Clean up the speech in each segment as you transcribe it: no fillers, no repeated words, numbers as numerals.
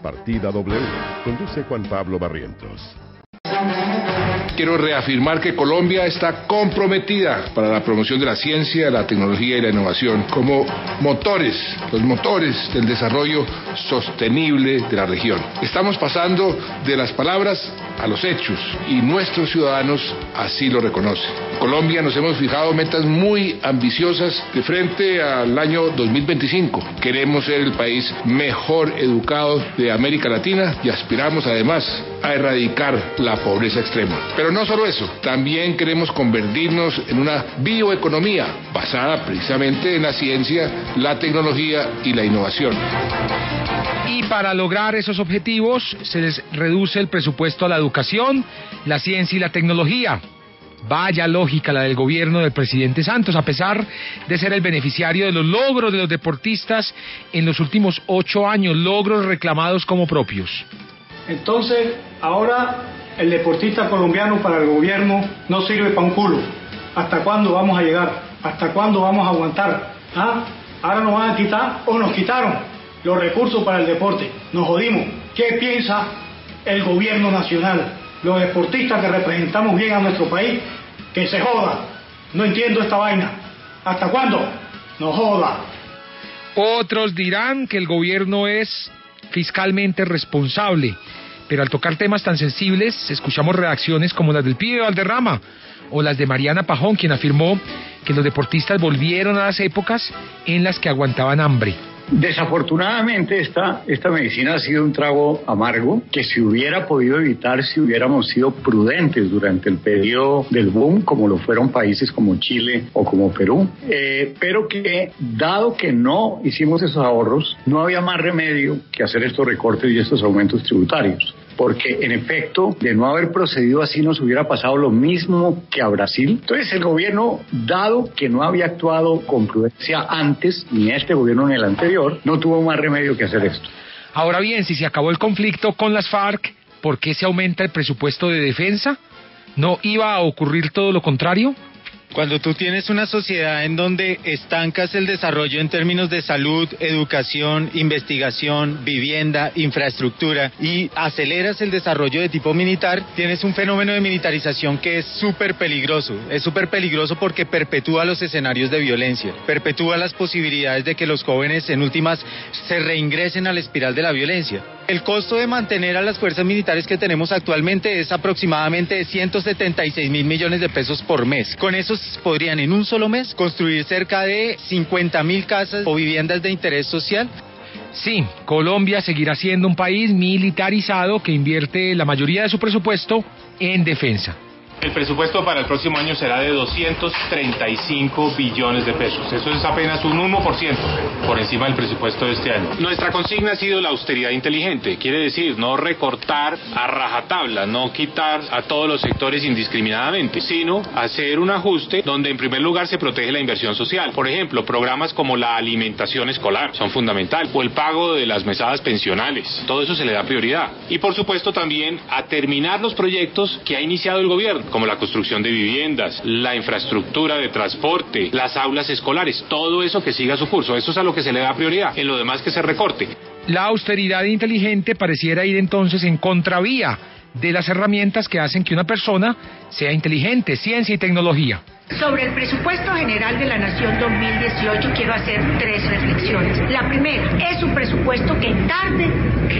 Partida W. Conduce Juan Pablo Barrientos. Quiero reafirmar que Colombia está comprometida para la promoción de la ciencia, la tecnología y la innovación como los motores del desarrollo sostenible de la región. Estamos pasando de las palabras a los hechos y nuestros ciudadanos así lo reconocen. Colombia nos hemos fijado metas muy ambiciosas de frente al año 2025. Queremos ser el país mejor educado de América Latina y aspiramos además a erradicar la pobreza extrema. Pero no solo eso, también queremos convertirnos en una bioeconomía basada precisamente en la ciencia, la tecnología y la innovación. Y para lograr esos objetivos se les reduce el presupuesto a la educación, la ciencia y la tecnología. Vaya lógica la del gobierno del presidente Santos, a pesar de ser el beneficiario de los logros de los deportistas en los últimos 8 años, logros reclamados como propios. Entonces, ahora el deportista colombiano para el gobierno no sirve para un culo. ¿Hasta cuándo vamos a llegar? ¿Hasta cuándo vamos a aguantar? Ahora nos van a quitar o nos quitaron los recursos para el deporte. Nos jodimos. ¿Qué piensa el gobierno nacional? Los deportistas que representamos bien a nuestro país, que se joda. No entiendo esta vaina. ¿Hasta cuándo? No joda. Otros dirán que el gobierno es fiscalmente responsable, pero al tocar temas tan sensibles escuchamos reacciones como las del pibe Valderrama o las de Mariana Pajón, quien afirmó que los deportistas volvieron a las épocas en las que aguantaban hambre. Desafortunadamente esta medicina ha sido un trago amargo que se hubiera podido evitar si hubiéramos sido prudentes durante el periodo del boom, como lo fueron países como Chile o como Perú, pero que dado que no hicimos esos ahorros, no había más remedio que hacer estos recortes y estos aumentos tributarios. Porque en efecto, de no haber procedido así nos hubiera pasado lo mismo que a Brasil. Entonces el gobierno, dado que no había actuado con prudencia antes, ni este gobierno ni el anterior, no tuvo más remedio que hacer esto. Ahora bien, si se acabó el conflicto con las FARC, ¿por qué se aumenta el presupuesto de defensa? ¿No iba a ocurrir todo lo contrario? Cuando tú tienes una sociedad en donde estancas el desarrollo en términos de salud, educación, investigación, vivienda, infraestructura y aceleras el desarrollo de tipo militar, tienes un fenómeno de militarización que es súper peligroso. Es súper peligroso porque perpetúa los escenarios de violencia, perpetúa las posibilidades de que los jóvenes en últimas se reingresen a la espiral de la violencia. El costo de mantener a las fuerzas militares que tenemos actualmente es aproximadamente de 176.000 millones de pesos por mes. Con esos podrían en un solo mes construir cerca de 50.000 casas o viviendas de interés social. Sí, Colombia seguirá siendo un país militarizado que invierte la mayoría de su presupuesto en defensa. El presupuesto para el próximo año será de 235 billones de pesos. Eso es apenas un 1% por encima del presupuesto de este año. Nuestra consigna ha sido la austeridad inteligente. Quiere decir no recortar a rajatabla, no quitar a todos los sectores indiscriminadamente, sino hacer un ajuste donde en primer lugar se protege la inversión social. Por ejemplo, programas como la alimentación escolar son fundamentales, o el pago de las mesadas pensionales. Todo eso se le da prioridad. Y por supuesto también a terminar los proyectos que ha iniciado el gobierno, como la construcción de viviendas, la infraestructura de transporte, las aulas escolares, todo eso que siga su curso. Eso es a lo que se le da prioridad, en lo demás que se recorte. La austeridad inteligente pareciera ir entonces en contravía de las herramientas que hacen que una persona sea inteligente, ciencia y tecnología. Sobre el presupuesto general de la Nación 2018 quiero hacer 3 reflexiones. La primera, es un presupuesto que tarde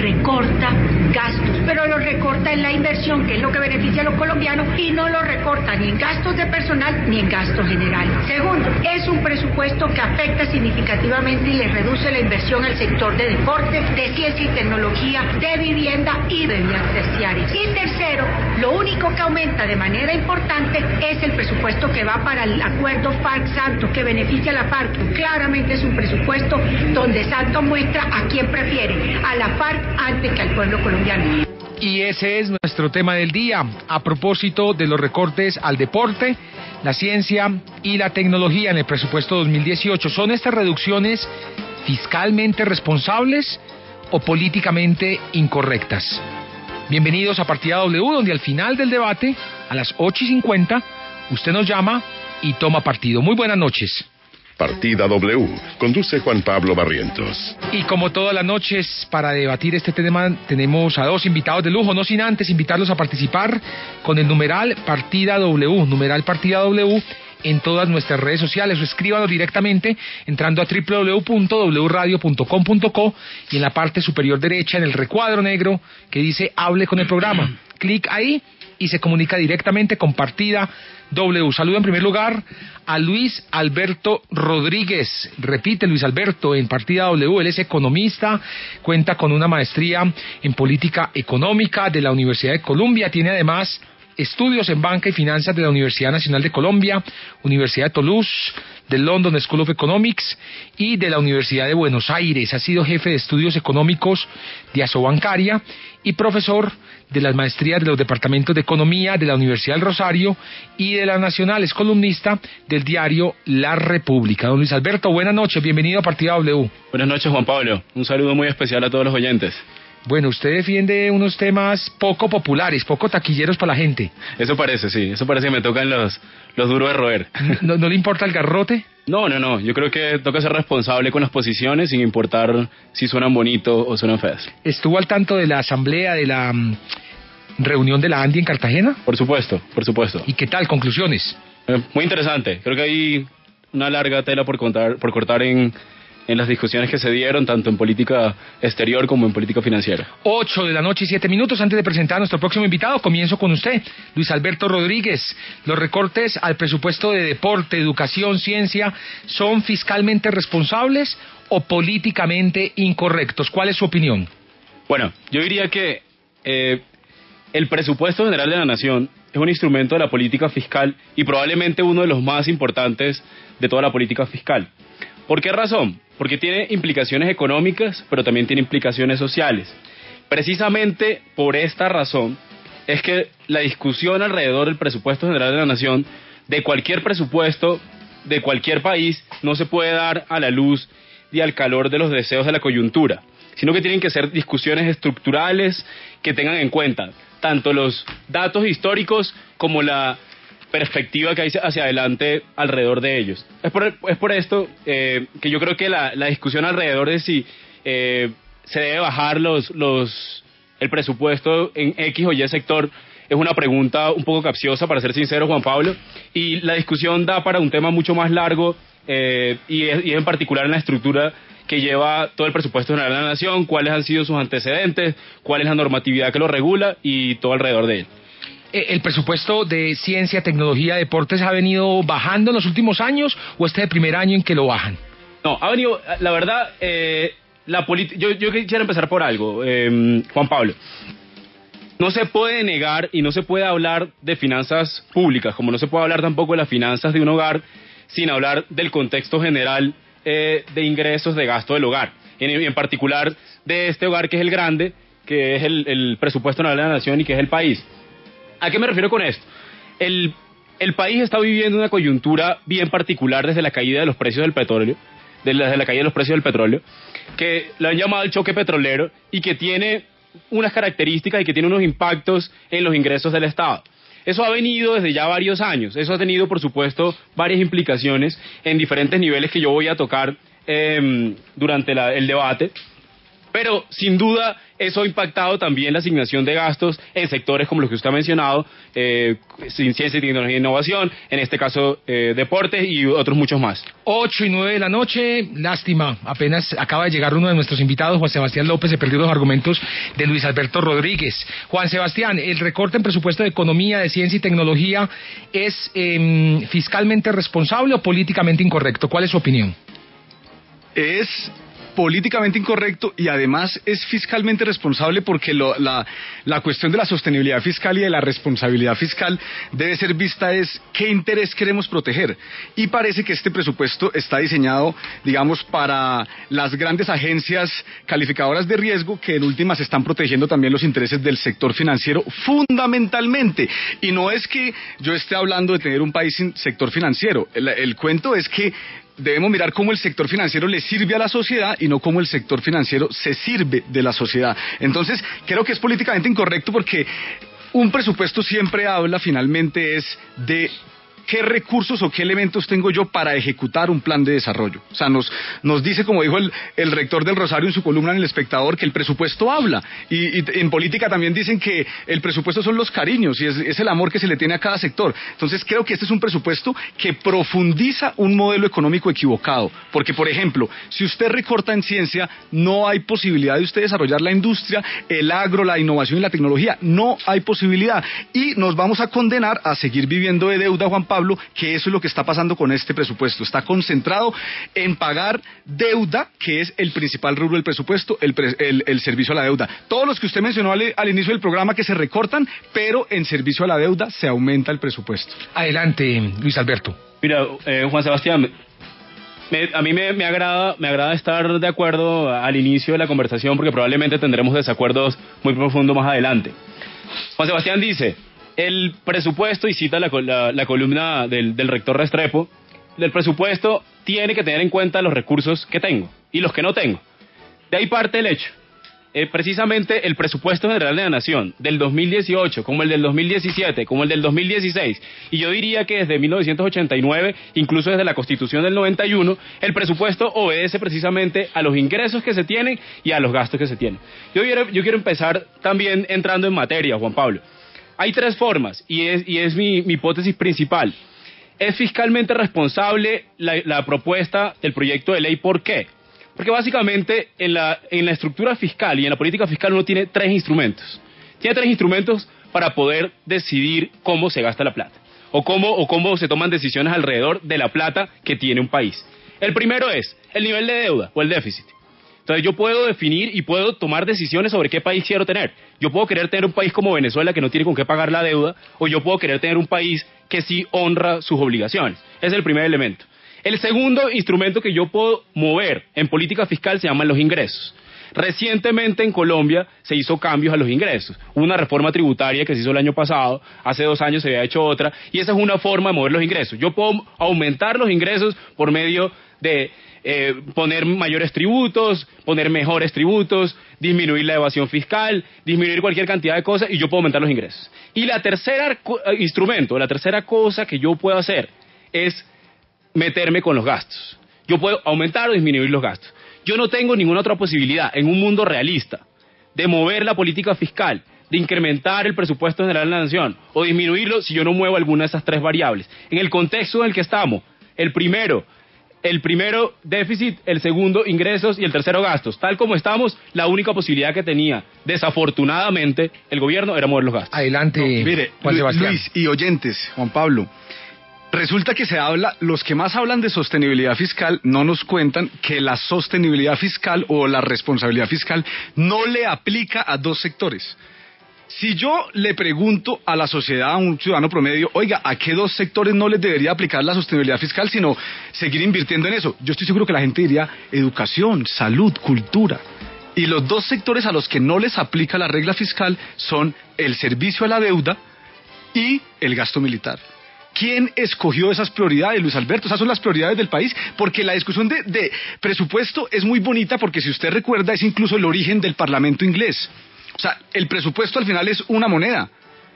recorta gastos, pero lo recorta en la inversión, que es lo que beneficia a los colombianos, y no lo recorta ni en gastos de personal ni en gastos generales. Segundo, es un presupuesto que afecta significativamente y le reduce la inversión al sector de deporte, de ciencia y tecnología, de vivienda y de vías terciarias. Y tercero, lo único que aumenta de manera importante es el presupuesto que va para el acuerdo FARC-Santos, que beneficia a la FARC. Claramente es un presupuesto donde Santos muestra a quién prefiere, a la FARC antes que al pueblo colombiano. Y ese es nuestro tema del día, a propósito de los recortes al deporte, la ciencia y la tecnología en el presupuesto 2018. ¿Son estas reducciones fiscalmente responsables o políticamente incorrectas? Bienvenidos a Partida W, donde al final del debate, a las 8:50, usted nos llama y toma partido. Muy buenas noches. Partida W. Conduce Juan Pablo Barrientos. Y como todas las noches, para debatir este tema, tenemos a dos invitados de lujo, no sin antes invitarlos a participar con el numeral Partida W, numeral Partida W, en todas nuestras redes sociales, o escríbanos directamente entrando a www.wradio.com.co y en la parte superior derecha, en el recuadro negro que dice Hable con el programa. Clic ahí y se comunica directamente con Partida W. Saludo en primer lugar a Luis Alberto Rodríguez. Repite, Luis Alberto, en Partida W. Él es economista, cuenta con una maestría en política económica de la Universidad de Columbia. Tiene además estudios en banca y finanzas de la Universidad Nacional de Colombia, Universidad de Toulouse, del London School of Economics y de la Universidad de Buenos Aires. Ha sido jefe de estudios económicos de Asobancaria y profesor de las maestrías de los departamentos de Economía de la Universidad del Rosario y de la Nacional. Es columnista del diario La República. Don Luis Alberto, buenas noches, bienvenido a Partida W. Buenas noches, Juan Pablo. Un saludo muy especial a todos los oyentes. Bueno, usted defiende unos temas poco populares, poco taquilleros para la gente. Eso parece, sí. Eso parece que me tocan los duros de roer. ¿No le importa el garrote? No. Yo creo que toca ser responsable con las posiciones sin importar si suenan bonitos o suenan feas. ¿Estuvo al tanto de la asamblea, de la reunión de la ANDI en Cartagena? Por supuesto. ¿Y qué tal? ¿Conclusiones? Muy interesante. Creo que hay una larga tela por cortar en las discusiones que se dieron, tanto en política exterior como en política financiera. 8:07 p.m. Antes de presentar a nuestro próximo invitado, comienzo con usted, Luis Alberto Rodríguez. ¿Los recortes al presupuesto de deporte, educación, ciencia son fiscalmente responsables o políticamente incorrectos? ¿Cuál es su opinión? Bueno, yo diría que el presupuesto general de la nación es un instrumento de la política fiscal y probablemente uno de los más importantes de toda la política fiscal. ¿Por qué razón? Porque tiene implicaciones económicas, pero también tiene implicaciones sociales. Precisamente por esta razón es que la discusión alrededor del presupuesto general de la nación, de cualquier presupuesto, de cualquier país, no se puede dar a la luz y al calor de los deseos de la coyuntura, sino que tienen que ser discusiones estructurales que tengan en cuenta tanto los datos históricos como la perspectiva que hay hacia adelante alrededor de ellos. Es por esto que yo creo que la discusión alrededor de si se debe bajar el presupuesto en X o Y sector es una pregunta un poco capciosa, para ser sincero, Juan Pablo, y la discusión da para un tema mucho más largo y es en particular en la estructura que lleva todo el presupuesto general de la nación, cuáles han sido sus antecedentes, cuál es la normatividad que lo regula y todo alrededor de él. ¿El presupuesto de ciencia, tecnología, deportes ha venido bajando en los últimos años o este es el primer año en que lo bajan? No, ha venido, la verdad, yo quisiera empezar por algo, Juan Pablo. No se puede negar y no se puede hablar de finanzas públicas, como no se puede hablar tampoco de las finanzas de un hogar sin hablar del contexto general de ingresos, de gasto del hogar, en particular de este hogar que es el grande, que es el presupuesto general de la nación y que es el país. ¿A qué me refiero con esto? El país está viviendo una coyuntura bien particular desde la caída de los precios del petróleo, desde la caída de los precios del petróleo, que lo han llamado el choque petrolero y que tiene unas características y que tiene unos impactos en los ingresos del Estado. Eso ha venido desde ya varios años. Eso ha tenido, por supuesto, varias implicaciones en diferentes niveles que yo voy a tocar durante el debate. Pero, sin duda, eso ha impactado también la asignación de gastos en sectores como los que usted ha mencionado, ciencia, tecnología e innovación, en este caso deportes y otros muchos más. 8:09 p.m, lástima, apenas acaba de llegar uno de nuestros invitados, Juan Sebastián López, se perdió los argumentos de Luis Alberto Rodríguez. Juan Sebastián, ¿el recorte en presupuesto de economía, de ciencia y tecnología es fiscalmente responsable o políticamente incorrecto? ¿Cuál es su opinión? Es políticamente incorrecto y además es fiscalmente responsable porque la cuestión de la sostenibilidad fiscal y de la responsabilidad fiscal debe ser vista es qué interés queremos proteger, y parece que este presupuesto está diseñado, digamos, para las grandes agencias calificadoras de riesgo que en últimas están protegiendo también los intereses del sector financiero fundamentalmente, y no es que yo esté hablando de tener un país sin sector financiero, el cuento es que debemos mirar cómo el sector financiero le sirve a la sociedad y no cómo el sector financiero se sirve de la sociedad. Entonces, creo que es políticamente incorrecto porque un presupuesto siempre habla finalmente es de qué recursos o qué elementos tengo yo para ejecutar un plan de desarrollo. O sea, nos dice, como dijo el rector del Rosario en su columna en El Espectador, que el presupuesto habla. Y en política también dicen que el presupuesto son los cariños y es el amor que se le tiene a cada sector. Entonces creo que este es un presupuesto que profundiza un modelo económico equivocado. Porque, por ejemplo, si usted recorta en ciencia, no hay posibilidad de usted desarrollar la industria, el agro, la innovación y la tecnología. No hay posibilidad. Y nos vamos a condenar a seguir viviendo de deuda, Juan Pablo, que eso es lo que está pasando con este presupuesto. Está concentrado en pagar deuda, que es el principal rubro del presupuesto, el servicio a la deuda. Todos los que usted mencionó al inicio del programa que se recortan, pero en servicio a la deuda se aumenta el presupuesto. Adelante, Luis Alberto. Mira, Juan Sebastián, a mí me agrada estar de acuerdo al inicio de la conversación, porque probablemente tendremos desacuerdos muy profundos más adelante. Juan Sebastián dice, el presupuesto, y cita la columna del rector Restrepo, el presupuesto tiene que tener en cuenta los recursos que tengo y los que no tengo. De ahí parte el hecho. Precisamente el presupuesto general de la Nación del 2018, como el del 2017, como el del 2016, y yo diría que desde 1989, incluso desde la Constitución del 91, el presupuesto obedece precisamente a los ingresos que se tienen y a los gastos que se tienen. Yo quiero empezar también entrando en materia, Juan Pablo. Hay tres formas, y es mi hipótesis principal. ¿Es fiscalmente responsable la propuesta del proyecto de ley? ¿Por qué? Porque básicamente en la estructura fiscal y en la política fiscal uno tiene tres instrumentos. Tiene tres instrumentos para poder decidir cómo se gasta la plata o cómo se toman decisiones alrededor de la plata que tiene un país. El primero es el nivel de deuda o el déficit. Entonces yo puedo definir y puedo tomar decisiones sobre qué país quiero tener. Yo puedo querer tener un país como Venezuela que no tiene con qué pagar la deuda, o yo puedo querer tener un país que sí honra sus obligaciones. Ese es el primer elemento. El segundo instrumento que yo puedo mover en política fiscal se llaman los ingresos. Recientemente en Colombia se hizo cambios a los ingresos. Hubo una reforma tributaria que se hizo el año pasado, hace 2 años se había hecho otra, y esa es una forma de mover los ingresos. Yo puedo aumentar los ingresos por medio de poner mayores tributos, poner mejores tributos, disminuir la evasión fiscal, disminuir cualquier cantidad de cosas, y yo puedo aumentar los ingresos. Y la tercera instrumento, la tercera cosa que yo puedo hacer es meterme con los gastos. Yo puedo aumentar o disminuir los gastos. Yo no tengo ninguna otra posibilidad en un mundo realista de mover la política fiscal, de incrementar el presupuesto general de la nación o disminuirlo si yo no muevo alguna de esas tres variables. En el contexto en el que estamos, el primero déficit, el segundo ingresos y el tercero gastos. Tal como estamos, la única posibilidad que tenía, desafortunadamente, el gobierno era mover los gastos. Adelante, mire, Juan Sebastián. Luis y oyentes, Juan Pablo. Resulta que los que más hablan de sostenibilidad fiscal no nos cuentan que la sostenibilidad fiscal o la responsabilidad fiscal no le aplica a dos sectores. Si yo le pregunto a la sociedad, a un ciudadano promedio, oiga, ¿a qué dos sectores no les debería aplicar la sostenibilidad fiscal sino seguir invirtiendo en eso? Yo estoy seguro que la gente diría educación, salud, cultura. Y los dos sectores a los que no les aplica la regla fiscal son el servicio a la deuda y el gasto militar. ¿Quién escogió esas prioridades, Luis Alberto? Esas son las prioridades del país, porque la discusión de presupuesto es muy bonita, porque si usted recuerda es incluso el origen del Parlamento inglés. O sea, el presupuesto al final es una moneda.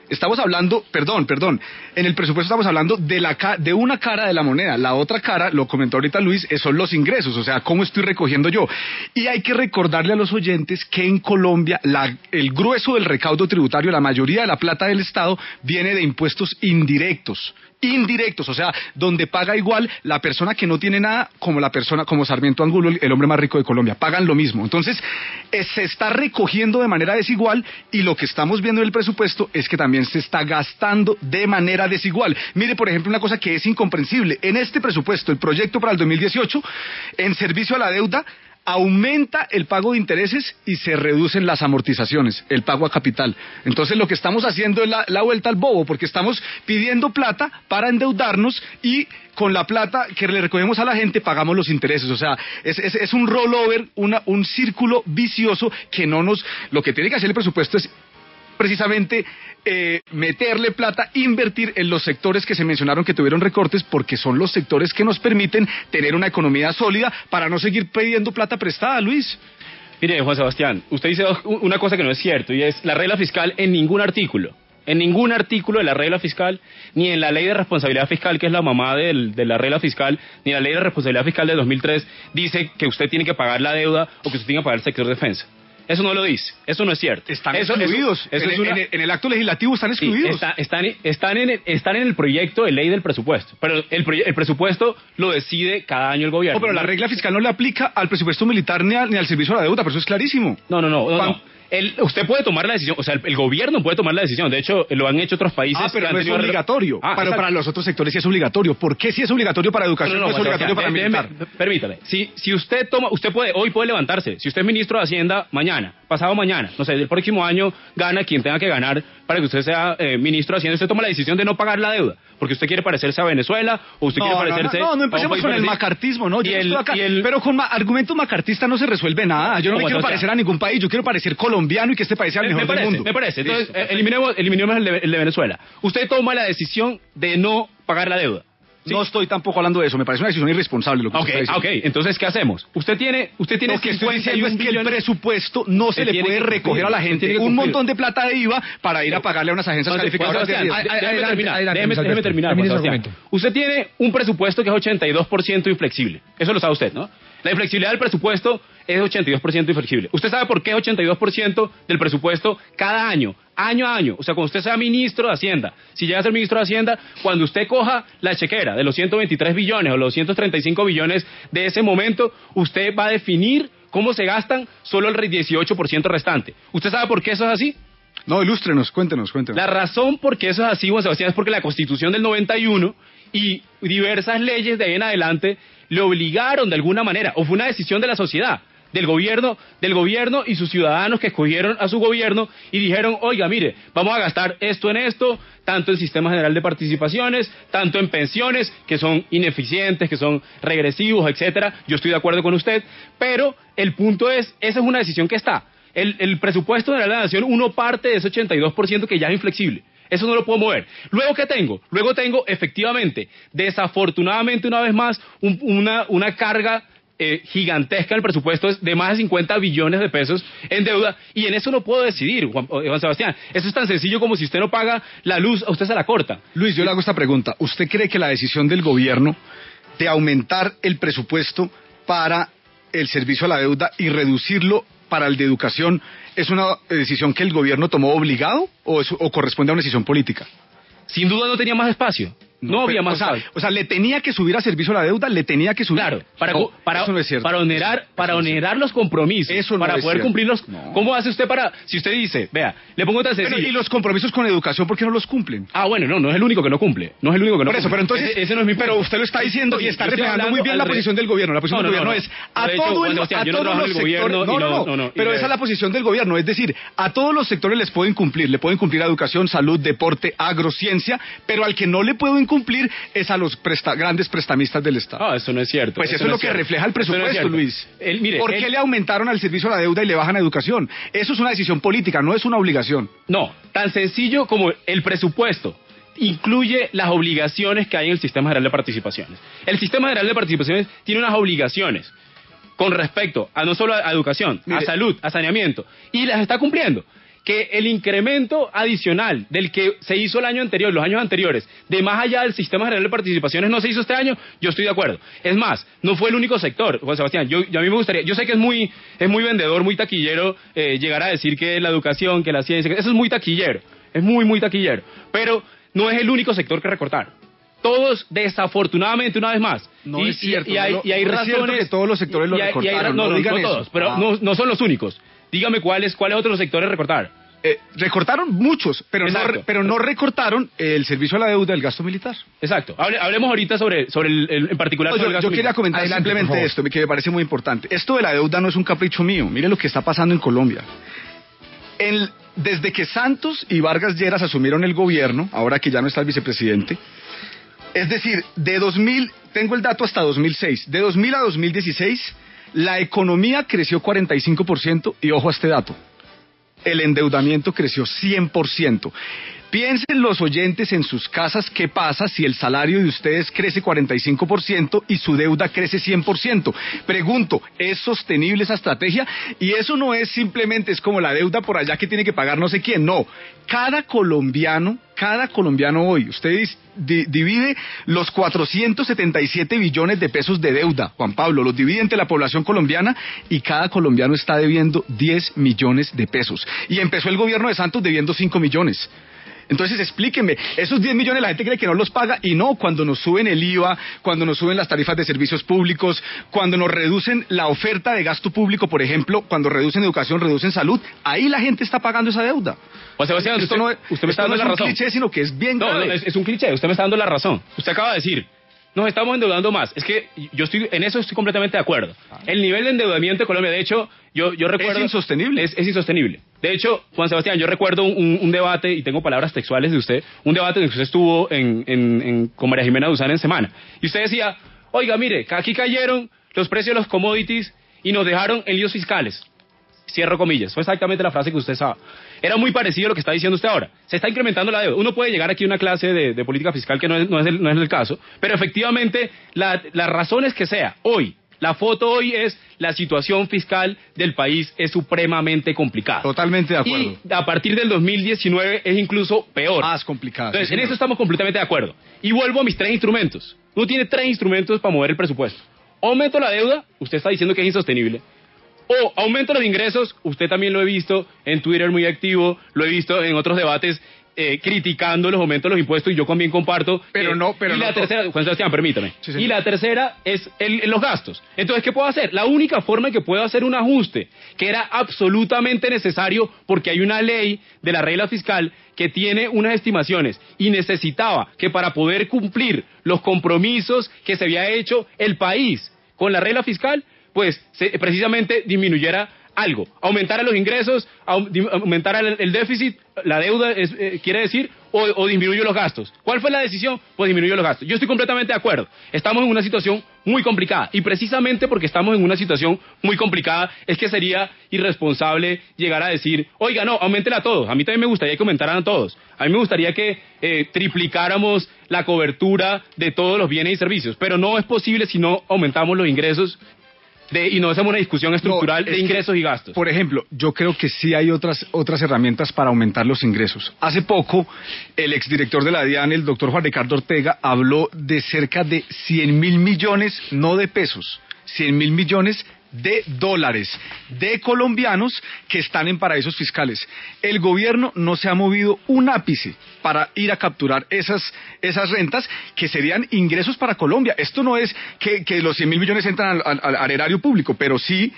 Estamos hablando, en el presupuesto estamos hablando de una cara de la moneda. La otra cara, lo comentó ahorita Luis, son los ingresos, o sea, cómo estoy recogiendo yo. Y hay que recordarle a los oyentes que en Colombia el grueso del recaudo tributario, la mayoría de la plata del Estado, viene de impuestos indirectos, o sea, donde paga igual la persona que no tiene nada como Sarmiento Angulo, el hombre más rico de Colombia, pagan lo mismo. Entonces, se está recogiendo de manera desigual, y lo que estamos viendo en el presupuesto es que también se está gastando de manera desigual. Mire, por ejemplo, una cosa que es incomprensible. En este presupuesto, el proyecto para el 2018, en servicio a la deuda, aumenta el pago de intereses y se reducen las amortizaciones, el pago a capital. Entonces lo que estamos haciendo es la vuelta al bobo, porque estamos pidiendo plata para endeudarnos y con la plata que le recogemos a la gente pagamos los intereses. O sea, es un rollover, un círculo vicioso que lo que tiene que hacer el presupuesto es precisamente meterle plata, invertir en los sectores que se mencionaron que tuvieron recortes, porque son los sectores que nos permiten tener una economía sólida para no seguir pidiendo plata prestada, Luis. Mire, Juan Sebastián, usted dice una cosa que no es cierto, y es la regla fiscal en ningún artículo en ningún artículo de la regla fiscal, ni en la ley de responsabilidad fiscal, que es la mamá de la regla fiscal, ni en la ley de responsabilidad fiscal de 2003, dice que usted tiene que pagar la deuda o que usted tiene que pagar el sector de defensa. Eso no lo dice, eso no es cierto. Están excluidos, en el acto legislativo están excluidos. Sí, están en el proyecto de ley del presupuesto, pero el presupuesto lo decide cada año el gobierno. No, pero la regla fiscal no le aplica al presupuesto militar ni al servicio a la deuda, pero eso es clarísimo. No. Usted puede tomar la decisión, o sea, el gobierno puede tomar la decisión, de hecho lo han hecho otros países. Pero no es obligatorio, para los otros sectores sí es obligatorio. ¿Por qué sí es obligatorio para educación no es obligatorio para militar? Permítame, si usted toma, hoy puede levantarse, si usted es ministro de Hacienda mañana, pasado mañana, no sé, el próximo año gana quien tenga que ganar para que usted sea ministro de Hacienda, usted toma la decisión de no pagar la deuda, porque usted quiere parecerse a Venezuela, o usted quiere parecerse... No empecemos con el macartismo, ¿no? Pero con argumento macartista no se resuelve nada. Yo no me quiero parecer a ningún país, yo quiero parecer colombiano y que este país sea el mejor del mundo. Me parece, entonces eliminemos el de Venezuela. Usted toma la decisión de no pagar la deuda. ¿Sí? No estoy tampoco hablando de eso, me parece una decisión irresponsable lo que usted está diciendo. Entonces, ¿qué hacemos? Usted tiene lo que estoy diciendo es que el presupuesto no se le puede recoger a la gente un montón de plata de IVA para ir a pagarle a unas agencias calificadoras de riesgo. Déjeme terminar. Usted tiene un presupuesto que es 82% inflexible. Eso lo sabe usted, ¿no? La inflexibilidad del presupuesto es 82% inflexible. ¿Usted sabe por qué es 82% del presupuesto cada año? Año a año. O sea, cuando usted sea ministro de Hacienda, si llega a ser ministro de Hacienda, cuando usted coja la chequera de los 123 billones o los 235 billones de ese momento, usted va a definir cómo se gastan solo el 18% restante. ¿Usted sabe por qué eso es así? No, ilústrenos, cuéntenos. La razón por qué eso es así, Juan Sebastián, es porque la Constitución del 91 y diversas leyes de ahí en adelante le obligaron de alguna manera, o fue una decisión de la sociedad, del gobierno y sus ciudadanos que escogieron a su gobierno y dijeron, oiga, mire, vamos a gastar esto en esto, tanto en Sistema General de Participaciones, tanto en pensiones, que son ineficientes, que son regresivos, etcétera. Yo estoy de acuerdo con usted, pero el punto es, esa es una decisión que está. El presupuesto general de la Nación, uno parte de ese 82% que ya es inflexible. Eso no lo puedo mover. ¿Luego qué tengo? Luego tengo, efectivamente, desafortunadamente, una vez más, una carga gigantesca en el presupuesto de más de 50 billones de pesos en deuda, y en eso no puedo decidir, Juan Sebastián. Eso es tan sencillo como si usted no paga la luz, a usted se la corta. Luis, yo le hago esta pregunta. ¿Usted cree que la decisión del gobierno de aumentar el presupuesto para el servicio a la deuda y reducirlo para el de educación es una decisión que el gobierno tomó obligado o corresponde a una decisión política? Sin duda no tenía más espacio. No había más espacio. O sea, le tenía que subir a servicio a la deuda, le tenía que subir. Claro, eso no es cierto. Para onerar los compromisos, eso no para es poder cierto. cumplirlos. No. ¿Cómo hace usted si usted dice, vea, le pongo tan sencillo? ¿Y los compromisos con educación por qué no los cumplen? Bueno, no es el único que no cumple. No es el único que no cumple. Por eso, pero entonces, ese no es mi punto. Pero usted lo está diciendo y está reflejando muy bien la posición del gobierno. La posición del gobierno es a todos los sectores. No, pero esa es la posición del gobierno, es decir, a todos los sectores les pueden cumplir a educación, salud, deporte, agrociencia, pero al que no le puedo incumplir es a los grandes prestamistas del Estado. Eso no es cierto. Pues eso es lo que refleja el presupuesto, Luis. ¿Por qué le aumentaron al servicio a la deuda y le bajan a educación? Eso es una decisión política, no es una obligación. No, tan sencillo como el presupuesto incluye las obligaciones que hay en el Sistema General de Participaciones. El Sistema General de Participaciones tiene unas obligaciones con respecto a no solo a educación, a salud, a saneamiento, y las está cumpliendo. Que el incremento adicional del que se hizo el año anterior, los años anteriores, de más allá del Sistema General de Participaciones no se hizo este año, yo estoy de acuerdo. Es más, no fue el único sector, Juan Sebastián. A mí me gustaría, yo sé que es muy vendedor, muy taquillero llegar a decir que la educación, que la ciencia, eso es muy taquillero, es muy taquillero, pero no es el único sector que recortar. Todos, desafortunadamente, una vez más. No es cierto. Y hay razones. Es cierto que todos los sectores lo recortaron. No todos, pero no son los únicos. Dígame cuáles otros sectores recortaron. Recortaron muchos, pero no recortaron el servicio a la deuda, el gasto militar. Exacto. Hablemos ahorita sobre en particular sobre el gasto militar. Yo quería comentar simplemente esto, que me parece muy importante. Esto de la deuda no es un capricho mío. Mire lo que está pasando en Colombia. Desde que Santos y Vargas Lleras asumieron el gobierno, ahora que ya no está el vicepresidente, es decir, tengo el dato hasta 2006, de 2000 a 2016, la economía creció 45% y ojo a este dato, el endeudamiento creció 100%. Piensen los oyentes en sus casas qué pasa si el salario de ustedes crece 45% y su deuda crece 100%. Pregunto, ¿es sostenible esa estrategia? Y eso no es simplemente, es como la deuda por allá que tiene que pagar no sé quién, no. Cada colombiano hoy, usted divide los 477 billones de pesos de deuda, Juan Pablo, los divide entre la población colombiana y cada colombiano está debiendo 10 millones de pesos. Y empezó el gobierno de Santos debiendo 5 millones. Entonces explíquenme, esos 10 millones la gente cree que no los paga y no, cuando nos suben el IVA, cuando nos suben las tarifas de servicios públicos, cuando nos reducen la oferta de gasto público, por ejemplo, cuando reducen educación, reducen salud, ahí la gente está pagando esa deuda. O sea, usted me está dando la razón. No es un cliché, sino que es bien grave. No, es un cliché, usted me está dando la razón. Usted acaba de decir, nos estamos endeudando más. Es que en eso estoy completamente de acuerdo. El nivel de endeudamiento de Colombia, de hecho, yo recuerdo... Es insostenible. Es insostenible. De hecho, Juan Sebastián, yo recuerdo un debate, y tengo palabras textuales de usted, un debate en el que usted estuvo con María Jimena Duzán en Semana. Y usted decía, oiga, mire, aquí cayeron los precios de los commodities y nos dejaron en líos fiscales. Cierro comillas. Fue exactamente la frase que usted usaba. Era muy parecido a lo que está diciendo usted ahora. Se está incrementando la deuda. Uno puede llegar aquí a una clase de política fiscal que no es el caso, pero efectivamente las razones que sea, hoy, la foto hoy es la situación fiscal del país es supremamente complicada. Totalmente de acuerdo. Y a partir del 2019 es incluso peor. Más complicada. Entonces, sí, en eso estamos completamente de acuerdo. Y vuelvo a mis 3 instrumentos. Uno tiene 3 instrumentos para mover el presupuesto. Aumento la deuda, usted está diciendo que es insostenible. O aumento los ingresos, usted también lo he visto en Twitter muy activo, lo he visto en otros debates criticando los aumentos de los impuestos y yo también comparto. Pero la tercera, Juan Sebastián, permítame. Sí, y la tercera es los gastos. Entonces, ¿qué puedo hacer? La única forma en que puedo hacer un ajuste, que era absolutamente necesario porque hay una ley de la regla fiscal que tiene unas estimaciones y necesitaba que para poder cumplir los compromisos que se había hecho el país con la regla fiscal, pues precisamente disminuyera algo, aumentara los ingresos, aumentara el déficit, la deuda quiere decir, o disminuyo los gastos. ¿Cuál fue la decisión? Pues disminuyo los gastos. Yo estoy completamente de acuerdo. Estamos en una situación muy complicada y precisamente porque estamos en una situación muy complicada es que sería irresponsable llegar a decir, oiga, no, auméntela a todos. A mí también me gustaría que aumentaran a todos. A mí me gustaría que triplicáramos la cobertura de todos los bienes y servicios, pero no es posible si no aumentamos los ingresos y no hacemos una discusión estructural de ingresos y gastos. Por ejemplo, yo creo que sí hay otras herramientas para aumentar los ingresos. Hace poco, el exdirector de la DIAN, el doctor Juan Ricardo Ortega, habló de cerca de 100.000 millones, no de pesos, 100.000 millones de dólares de colombianos que están en paraísos fiscales. El gobierno no se ha movido un ápice para ir a capturar esas rentas que serían ingresos para Colombia. Esto no es que los 100.000 millones entran al erario público, pero sí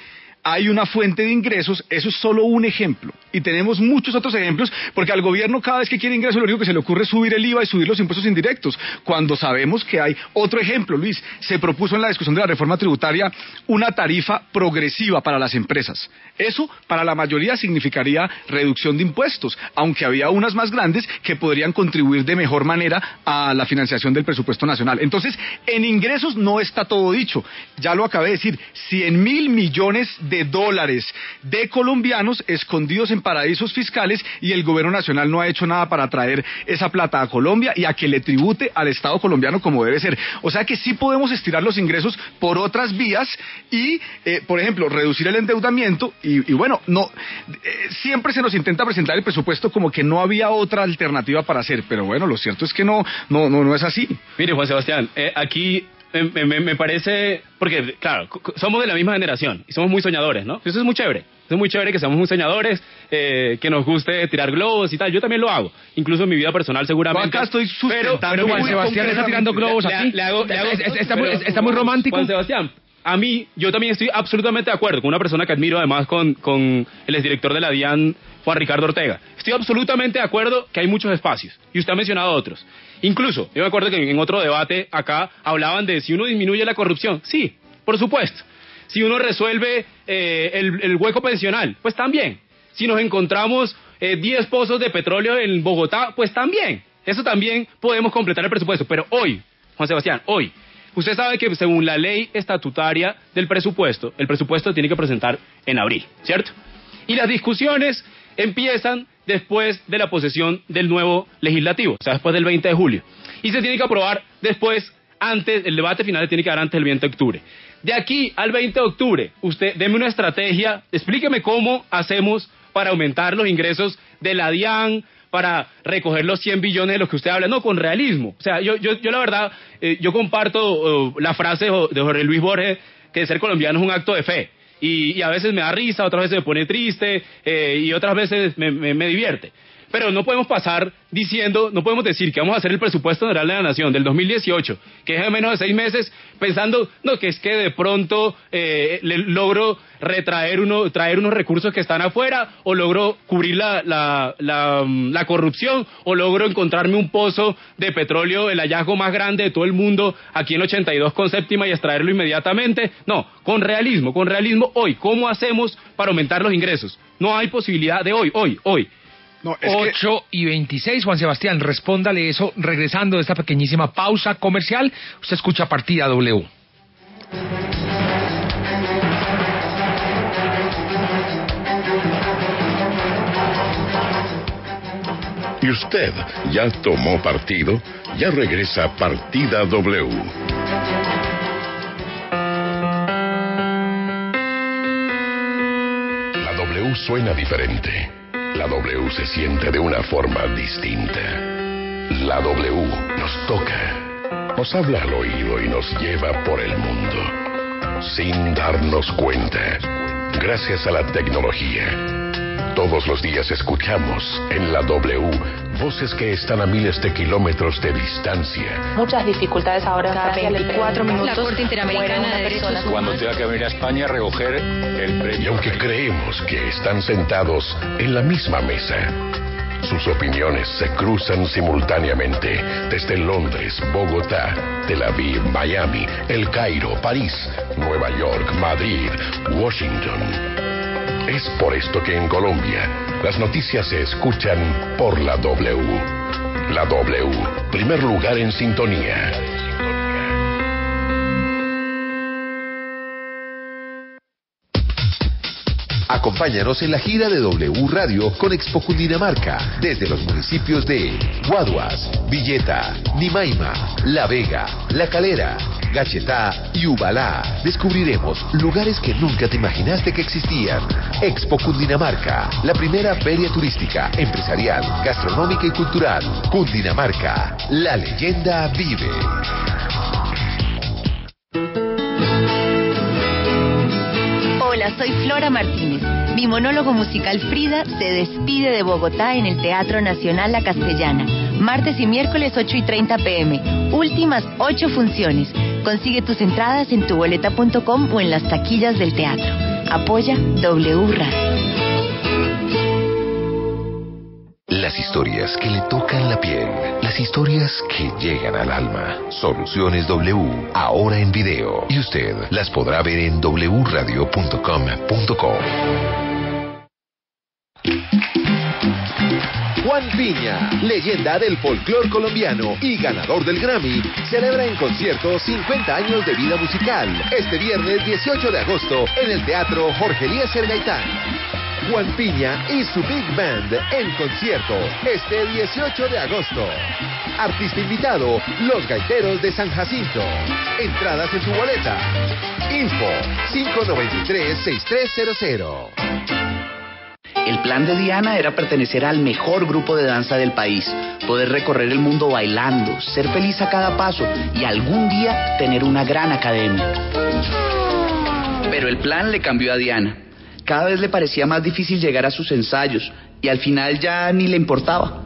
hay una fuente de ingresos. Eso es solo un ejemplo. Y tenemos muchos otros ejemplos, porque al gobierno cada vez que quiere ingresos lo único que se le ocurre es subir el IVA y subir los impuestos indirectos, cuando sabemos que hay otro ejemplo. Luis, se propuso en la discusión de la reforma tributaria una tarifa progresiva para las empresas. Eso para la mayoría significaría reducción de impuestos, aunque había unas más grandes que podrían contribuir de mejor manera a la financiación del presupuesto nacional. Entonces, en ingresos no está todo dicho. Ya lo acabé de decir, 100.000 millones de dólares de colombianos escondidos en paraísos fiscales y el gobierno nacional no ha hecho nada para traer esa plata a Colombia y a que le tribute al Estado colombiano como debe ser. O sea que sí podemos estirar los ingresos por otras vías y, por ejemplo, reducir el endeudamiento y bueno, siempre se nos intenta presentar el presupuesto como que no había otra alternativa para hacer, pero bueno, lo cierto es que no es así. Mire, Juan Sebastián, aquí me parece, porque claro, somos de la misma generación y somos muy soñadores, ¿no? Eso es muy chévere. Es muy chévere que seamos muy soñadores, que nos guste tirar globos y tal. Yo también lo hago, incluso en mi vida personal seguramente. Acá estoy sustentando. Pero Juan Sebastián está tirando globos aquí. Está muy romántico. Juan Sebastián, a mí, yo también estoy absolutamente de acuerdo con una persona que admiro además con el exdirector de la DIAN, Juan Ricardo Ortega. Estoy absolutamente de acuerdo que hay muchos espacios y usted ha mencionado otros. Incluso, yo me acuerdo que en otro debate acá hablaban de si uno disminuye la corrupción. Sí, por supuesto. Si uno resuelve el hueco pensional, pues también. Si nos encontramos 10 pozos de petróleo en Bogotá, pues también. Eso también podemos completar el presupuesto. Pero hoy, Juan Sebastián, hoy, usted sabe que según la ley estatutaria del presupuesto, el presupuesto tiene que presentar en abril, ¿cierto? Y las discusiones empiezan después de la posesión del nuevo legislativo, o sea, después del 20 de julio. Y se tiene que aprobar después, antes, el debate final tiene que dar antes del 20 de octubre. De aquí al 20 de octubre, usted deme una estrategia, explíqueme cómo hacemos para aumentar los ingresos de la DIAN, para recoger los 100 billones de los que usted habla, no, con realismo. O sea, yo la verdad, yo comparto la frase de Jorge Luis Borges, que ser colombiano es un acto de fe. Y a veces me da risa, otras veces me pone triste, y otras veces me divierte. Pero no podemos pasar diciendo, no podemos decir que vamos a hacer el presupuesto general de la Nación del 2018, que es de menos de 6 meses, pensando, no, que es que de pronto logro traer unos recursos que están afuera, o logro cubrir la corrupción, o logro encontrarme un pozo de petróleo, el hallazgo más grande de todo el mundo, aquí en 82 con séptima, y extraerlo inmediatamente. No, con realismo hoy. ¿Cómo hacemos para aumentar los ingresos? No hay posibilidad de hoy. No, 8:26, Juan Sebastián, respóndale eso regresando de esta pequeñísima pausa comercial. Usted escucha Partida W. ¿Y usted ya tomó partido? Ya regresa Partida W. La W suena diferente. La W se siente de una forma distinta. La W nos toca, nos habla al oído y nos lleva por el mundo, sin darnos cuenta, gracias a la tecnología. Todos los días escuchamos en la W voces que están a miles de kilómetros de distancia. Muchas dificultades ahora, cada 24 minutos. La Corte Interamericana de Derechos Humanos. Cuando tenga que venir a España a recoger el premio. Y aunque creemos que están sentados en la misma mesa, sus opiniones se cruzan simultáneamente desde Londres, Bogotá, Tel Aviv, Miami, El Cairo, París, Nueva York, Madrid, Washington. Es por esto que en Colombia las noticias se escuchan por la W. La W, primer lugar en sintonía. Acompáñanos en la gira de W Radio con Expo Cundinamarca, desde los municipios de Guaduas, Villeta, Nimaima, La Vega, La Calera, Gachetá y Ubalá. Descubriremos lugares que nunca te imaginaste que existían. Expo Cundinamarca, la primera feria turística, empresarial, gastronómica y cultural. Cundinamarca, la leyenda vive. Hola, soy Flora Martínez. Mi monólogo musical Frida se despide de Bogotá en el Teatro Nacional La Castellana. Martes y miércoles 8:30 p.m. Últimas 8 funciones. Consigue tus entradas en tuboleta.com o en las taquillas del teatro. Apoya W Radio. Las historias que le tocan la piel, las historias que llegan al alma. Soluciones W, ahora en video. Y usted las podrá ver en wradio.com.co. Juan Piña, leyenda del folclor colombiano y ganador del Grammy, celebra en concierto 50 años de vida musical, este viernes 18 de agosto en el Teatro Jorge Eliezer Gaitán. Juan Piña y su Big Band en concierto este 18 de agosto. Artista invitado, Los Gaiteros de San Jacinto. Entradas en tu boleta. Info 593-6300. El plan de Diana era pertenecer al mejor grupo de danza del país, poder recorrer el mundo bailando, ser feliz a cada paso y algún día tener una gran academia. Pero el plan le cambió a Diana. Cada vez le parecía más difícil llegar a sus ensayos y al final ya ni le importaba.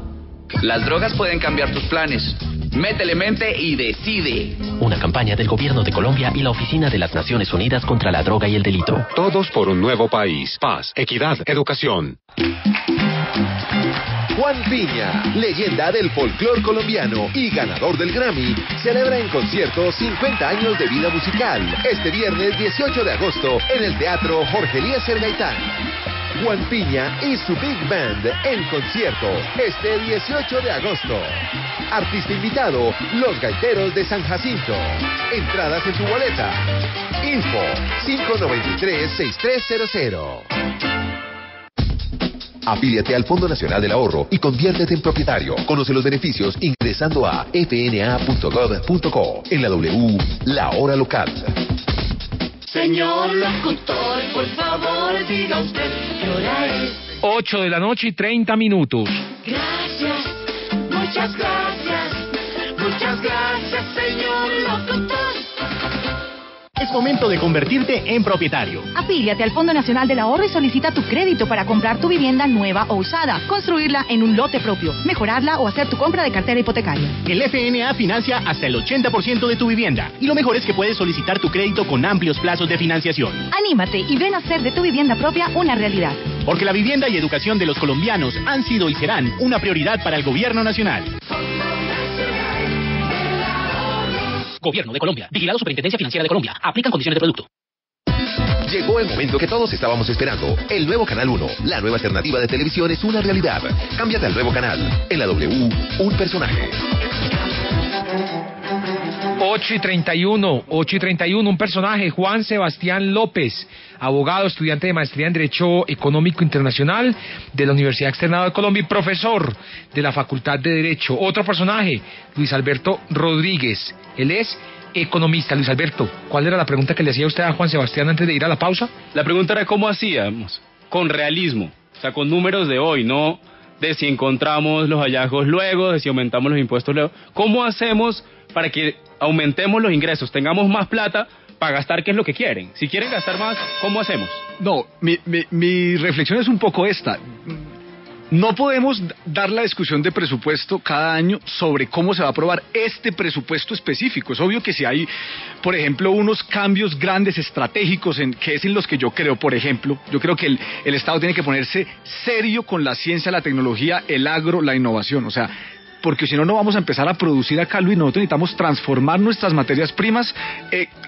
Las drogas pueden cambiar tus planes. Métele mente y decide. Una campaña del Gobierno de Colombia y la Oficina de las Naciones Unidas contra la Droga y el Delito. Todos por un nuevo país. Paz, equidad, educación. Juan Piña, leyenda del folclor colombiano y ganador del Grammy, celebra en concierto 50 años de vida musical, este viernes 18 de agosto en el Teatro Jorge Eliezer Gaitán. Juan Piña y su Big Band en concierto este 18 de agosto. Artista invitado, Los Gaiteros de San Jacinto. Entradas en tu boleta. Info 593-6300. Afíliate al Fondo Nacional del Ahorro y conviértete en propietario. Conoce los beneficios ingresando a fna.gov.co. En la W, la hora local. Señor locutor, por favor, diga usted qué hora es. 8:30 p.m. Gracias, muchas gracias, señor locutor. Es momento de convertirte en propietario. Afíliate al Fondo Nacional del Ahorro y solicita tu crédito para comprar tu vivienda nueva o usada, construirla en un lote propio, mejorarla o hacer tu compra de cartera hipotecaria. El FNA financia hasta el 80% de tu vivienda. Y lo mejor es que puedes solicitar tu crédito con amplios plazos de financiación. Anímate y ven a hacer de tu vivienda propia una realidad. Porque la vivienda y educación de los colombianos han sido y serán una prioridad para el Gobierno Nacional. Gobierno de Colombia. Vigilado Superintendencia Financiera de Colombia. Aplican condiciones de producto. Llegó el momento que todos estábamos esperando. El nuevo Canal 1, la nueva alternativa de televisión, es una realidad. Cámbiate al nuevo canal. En la W, un personaje. 8:31, un personaje, Juan Sebastián López, abogado, estudiante de maestría en Derecho Económico Internacional de la Universidad Externado de Colombia y profesor de la Facultad de Derecho. Otro personaje, Luis Alberto Rodríguez, él es economista. Luis Alberto, ¿cuál era la pregunta que le hacía usted a Juan Sebastián antes de ir a la pausa? La pregunta era cómo hacíamos, con realismo, o sea, con números de hoy, no de si encontramos los hallazgos luego, de si aumentamos los impuestos luego. ¿Cómo hacemos para que aumentemos los ingresos, tengamos más plata para gastar, qué es lo que quieren? Si quieren gastar más, ¿cómo hacemos? No, mi reflexión es un poco esta. No podemos dar la discusión de presupuesto cada año sobre cómo se va a aprobar este presupuesto específico. Es obvio que si hay, por ejemplo, unos cambios grandes estratégicos que es en los que yo creo, por ejemplo, yo creo que el Estado tiene que ponerse serio con la ciencia, la tecnología, el agro, la innovación. O sea, porque si no, no vamos a empezar a producir acá, Luis. Nosotros necesitamos transformar nuestras materias primas,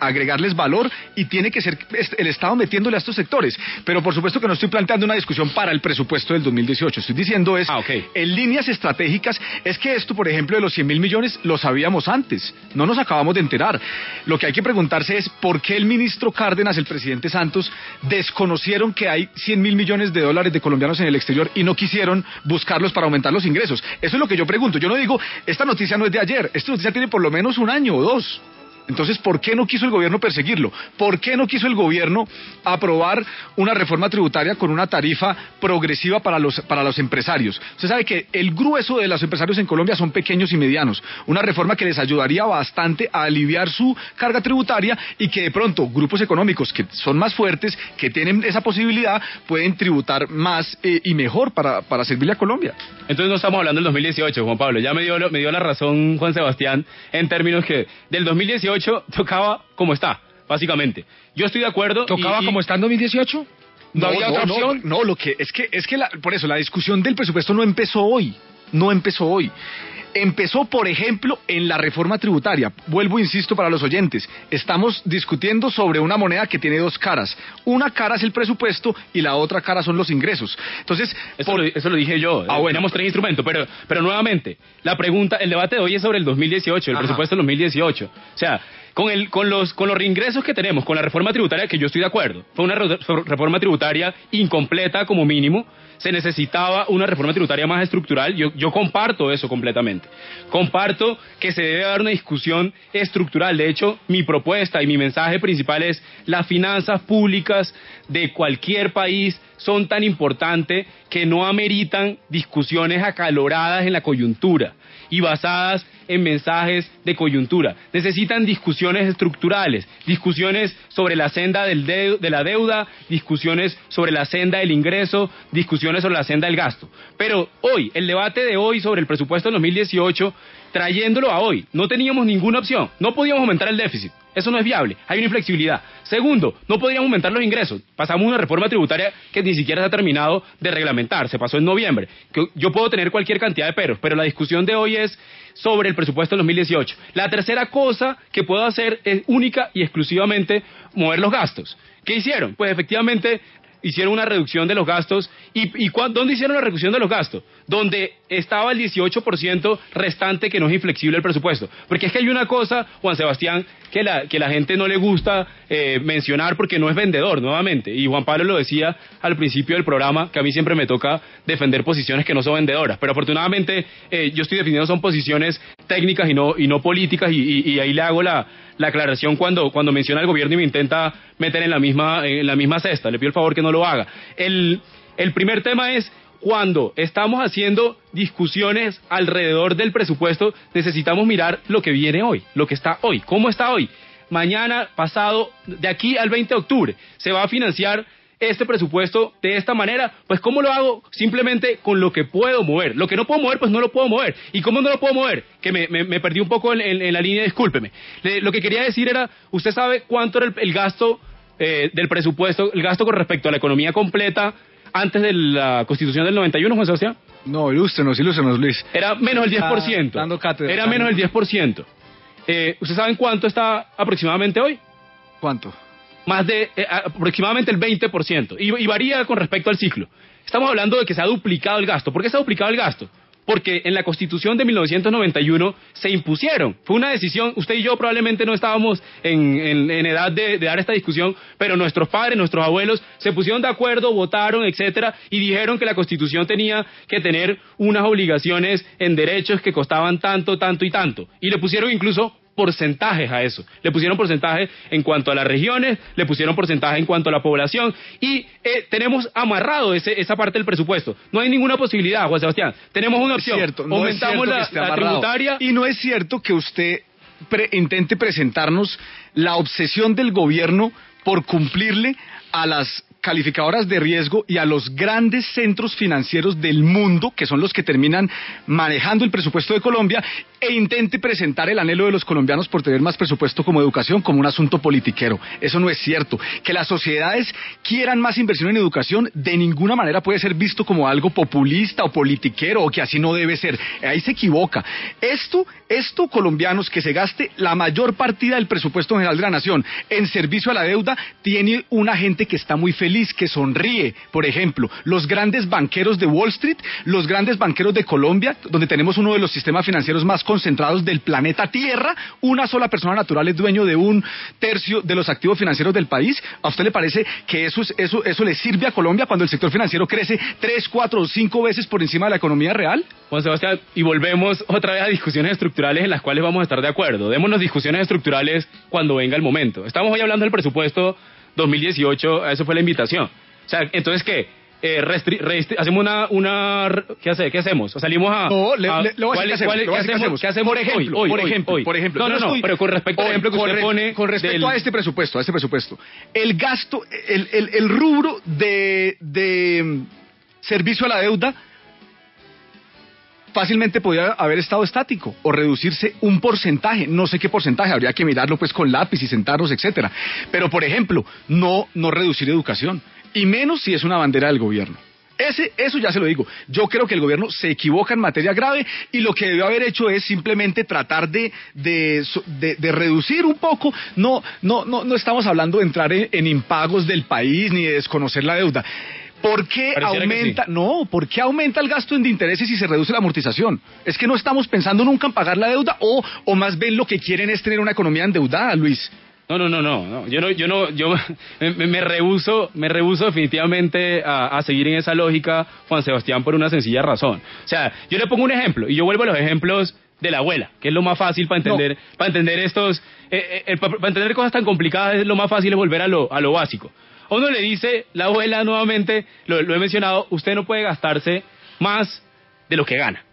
agregarles valor, y tiene que ser el Estado metiéndole a estos sectores. Pero por supuesto que no estoy planteando una discusión para el presupuesto del 2018. Estoy diciendo en líneas estratégicas, es que esto, por ejemplo, de los 100.000 millones, lo sabíamos antes. No nos acabamos de enterar. Lo que hay que preguntarse es por qué el ministro Cárdenas, el presidente Santos, desconocieron que hay 100.000 millones de dólares de colombianos en el exterior y no quisieron buscarlos para aumentar los ingresos. Eso es lo que yo pregunto. Yo no digo, esta noticia no es de ayer, esta noticia tiene por lo menos un año o dos. Entonces, ¿por qué no quiso el gobierno perseguirlo? ¿Por qué no quiso el gobierno aprobar una reforma tributaria con una tarifa progresiva para los empresarios? Usted sabe que el grueso de los empresarios en Colombia son pequeños y medianos. Una reforma que les ayudaría bastante a aliviar su carga tributaria y que de pronto grupos económicos que son más fuertes, que tienen esa posibilidad, pueden tributar más y mejor para servirle a Colombia. Entonces no estamos hablando del 2018, Juan Pablo. Ya me dio la razón Juan Sebastián en términos que del 2018 tocaba como está, básicamente. Yo estoy de acuerdo. ¿Tocaba como está en 2018? ¿No había otra opción? No, por eso la discusión del presupuesto no empezó hoy. Empezó, por ejemplo, en la reforma tributaria. Vuelvo, insisto, para los oyentes. Estamos discutiendo sobre una moneda que tiene dos caras. Una cara es el presupuesto y la otra cara son los ingresos. Entonces, eso lo dije yo. Tenemos tres instrumentos, pero nuevamente, la pregunta, el debate de hoy es sobre el 2018, el presupuesto del 2018. O sea, con los reingresos que tenemos, con la reforma tributaria, que yo estoy de acuerdo, fue una reforma tributaria incompleta como mínimo. Se necesitaba una reforma tributaria más estructural. Yo comparto eso completamente. Comparto que se debe dar una discusión estructural. De hecho, mi propuesta y mi mensaje principal es: las finanzas públicas de cualquier país son tan importantes que no ameritan discusiones acaloradas en la coyuntura y basadas en mensajes de coyuntura. Necesitan discusiones estructurales, discusiones sobre la senda de la deuda, discusiones sobre la senda del ingreso, discusiones sobre la senda del gasto. Pero hoy, el debate de hoy sobre el presupuesto del 2018, trayéndolo a hoy, no teníamos ninguna opción. No podíamos aumentar el déficit. Eso no es viable. Hay una inflexibilidad. Segundo, no podríamos aumentar los ingresos. Pasamos una reforma tributaria que ni siquiera se ha terminado de reglamentar. Se pasó en noviembre. Yo puedo tener cualquier cantidad de peros, pero la discusión de hoy es sobre el presupuesto del 2018. La tercera cosa que puedo hacer es única y exclusivamente mover los gastos. ¿Qué hicieron? Pues efectivamente hicieron una reducción de los gastos. ¿Dónde hicieron la reducción de los gastos? Donde estaba el 18% restante que no es inflexible el presupuesto. Porque es que hay una cosa, Juan Sebastián, que la gente no le gusta mencionar porque no es vendedor, nuevamente. Y Juan Pablo lo decía al principio del programa, que a mí siempre me toca defender posiciones que no son vendedoras. Pero afortunadamente yo estoy defendiendo son posiciones técnicas y no políticas, y ahí le hago la aclaración cuando menciona al gobierno y me intenta meter en la misma cesta. Le pido el favor que no lo haga. El primer tema es, cuando estamos haciendo discusiones alrededor del presupuesto, necesitamos mirar lo que viene hoy, lo que está hoy. ¿Cómo está hoy? Mañana, pasado, de aquí al 20 de octubre, se va a financiar este presupuesto de esta manera. Pues ¿cómo lo hago? Simplemente con lo que puedo mover. Lo que no puedo mover, pues no lo puedo mover. ¿Y cómo no lo puedo mover? Que me perdí un poco en la línea, discúlpeme. Lo que quería decir era, ¿usted sabe cuánto era el gasto del presupuesto, el gasto con respecto a la economía completa antes de la Constitución del 91, Juan Sebastián? No, ilústrenos, Luis. Era menos del 10%. Dando cátedra. Era menos del 10%. ¿Usted sabe en cuánto está aproximadamente hoy? ¿Cuánto? Más de aproximadamente el 20%. Y varía con respecto al ciclo. Estamos hablando de que se ha duplicado el gasto. ¿Por qué se ha duplicado el gasto? Porque en la Constitución de 1991 se impusieron. Fue una decisión, usted y yo probablemente no estábamos en edad de dar esta discusión, pero nuestros padres, nuestros abuelos se pusieron de acuerdo, votaron, etcétera, y dijeron que la Constitución tenía que tener unas obligaciones en derechos que costaban tanto, tanto y tanto. Y le pusieron incluso porcentajes a eso. Le pusieron porcentajes en cuanto a las regiones, le pusieron porcentaje en cuanto a la población, y tenemos amarrado esa parte del presupuesto. No hay ninguna posibilidad, Juan Sebastián. Tenemos una opción. Aumentamos la tributaria. Y no es cierto que usted intente presentarnos la obsesión del gobierno por cumplirle a las calificadoras de riesgo y a los grandes centros financieros del mundo, que son los que terminan manejando el presupuesto de Colombia, e intente presentar el anhelo de los colombianos por tener más presupuesto como educación como un asunto politiquero. Eso no es cierto. Que las sociedades quieran más inversión en educación de ninguna manera puede ser visto como algo populista o politiquero, o que así no debe ser. Ahí se equivoca. Esto, colombianos, que se gaste la mayor partida del presupuesto general de la nación en servicio a la deuda, tiene una gente que está muy feliz, que sonríe. Por ejemplo, los grandes banqueros de Wall Street, los grandes banqueros de Colombia, donde tenemos uno de los sistemas financieros más concentrados del planeta Tierra, una sola persona natural es dueño de 1/3 de los activos financieros del país. ¿A usted le parece que eso le sirve a Colombia cuando el sector financiero crece 3, 4 o 5 veces por encima de la economía real? Juan Sebastián, y volvemos otra vez a discusiones estructurales en las cuales vamos a estar de acuerdo. Démonos discusiones estructurales cuando venga el momento. Estamos hoy hablando del presupuesto 2018, eso fue la invitación. O sea, entonces, ¿qué? Hacemos ¿qué hacemos? ¿O salimos a...? No, ¿qué hacemos? Por ejemplo. No, pero con respecto al ejemplo que usted pone... Con respecto a este presupuesto, el gasto, el rubro de servicio a la deuda fácilmente podría haber estado estático o reducirse un porcentaje, no sé qué porcentaje, habría que mirarlo pues con lápiz y sentarnos, etcétera. Pero por ejemplo, no reducir educación, y menos si es una bandera del gobierno. Eso ya se lo digo. Yo creo que el gobierno se equivoca en materia grave, y lo que debió haber hecho es simplemente tratar de reducir un poco. No estamos hablando de entrar en impagos del país ni de desconocer la deuda. ¿Por qué aumenta? Sí. No, ¿por qué aumenta el gasto de intereses y se reduce la amortización? ¿Es que no estamos pensando nunca en pagar la deuda, o más bien lo que quieren es tener una economía endeudada, Luis? No. Yo me rehuso definitivamente a seguir en esa lógica, Juan Sebastián, por una sencilla razón. O sea, yo le pongo un ejemplo, y yo vuelvo a los ejemplos de la abuela, que es lo más fácil para entender, para entender para entender cosas tan complicadas. Es lo más fácil, es volver a lo básico. A uno le dice la abuela, nuevamente, lo he mencionado, usted no puede gastarse más de lo que gana.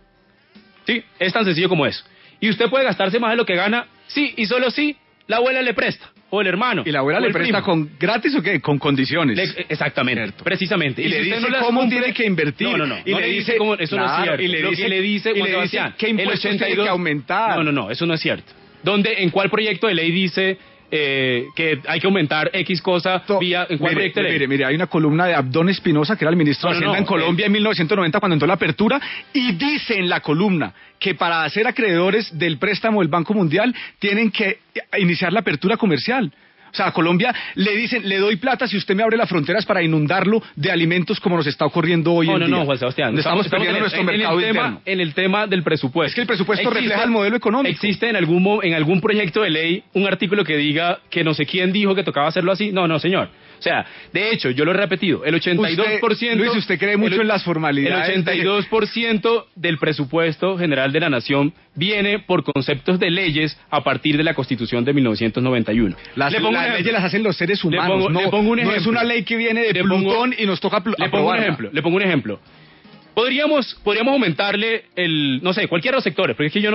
¿Sí? Es tan sencillo como eso. Y usted puede gastarse más de lo que gana, sí, y solo sí, la abuela le presta, o el hermano. ¿Y la abuela le presta con gratis o qué? Con condiciones. Exactamente, cierto. Precisamente. Y le dice cómo tiene que invertir. No. Y le dice cómo, eso no es cierto. Y le dice qué impuestos tiene que aumentar. No, eso no es cierto. ¿En cuál proyecto de ley dice que hay que aumentar X cosa en cuál proyecto de ley? Mire, hay una columna de Abdón Espinosa, que era el ministro de Hacienda en Colombia en 1990, cuando entró la apertura, y dice en la columna que para ser acreedores del préstamo del Banco Mundial tienen que iniciar la apertura comercial. O sea, a Colombia le dicen, le doy plata si usted me abre las fronteras para inundarlo de alimentos como nos está ocurriendo hoy en día. No, Juan Sebastián. Estamos perdiendo nuestro mercado interno. En el tema del presupuesto. Es que el presupuesto refleja el modelo económico. ¿Existe en algún proyecto de ley un artículo que diga que no sé quién dijo que tocaba hacerlo así? No, señor. O sea, de hecho, yo lo he repetido, el 82%... Luis, usted cree mucho en las formalidades. El 82% del presupuesto general de la nación viene por conceptos de leyes a partir de la Constitución de 1991. Las leyes las hacen los seres humanos. Le pongo un ejemplo. No es una ley que viene de Plutón y nos toca aprobarla. Le pongo un ejemplo. Podríamos aumentarle cualquiera de los sectores, porque es que yo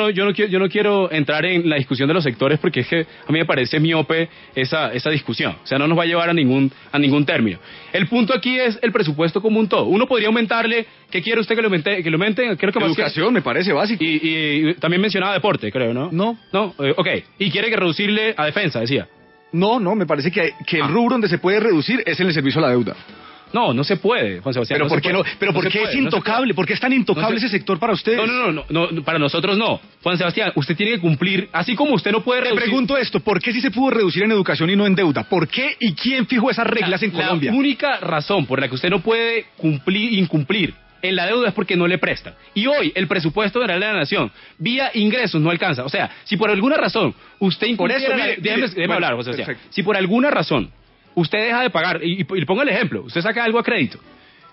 no quiero entrar en la discusión de los sectores, porque es que a mí me parece miope esa discusión. O sea, no nos va a llevar a ningún término. El punto aquí es el presupuesto como un todo. Uno podría aumentarle, ¿qué quiere usted que lo aumente? Creo que educación, me parece básico. Y también mencionaba deporte, creo, ¿no? No. Ok. Y quiere que reducirle a defensa, decía. No, me parece que el rubro donde se puede reducir es en el servicio a la deuda. No se puede, Juan Sebastián. ¿Pero por qué no? ¿Pero por qué es intocable? ¿Por qué es tan intocable ese sector para ustedes? No, para nosotros no. Juan Sebastián, usted tiene que cumplir, así como usted no puede reducir... Le pregunto esto, ¿por qué sí se pudo reducir en educación y no en deuda? ¿Por qué y quién fijó esas reglas en Colombia? La única razón por la que usted no puede incumplir en la deuda es porque no le prestan. Y hoy el presupuesto general de la nación, vía ingresos, no alcanza. O sea, si por alguna razón usted incumpliera... Déjeme hablar, José Sebastián. Si por alguna razón usted deja de pagar, y pongo el ejemplo, usted saca algo a crédito.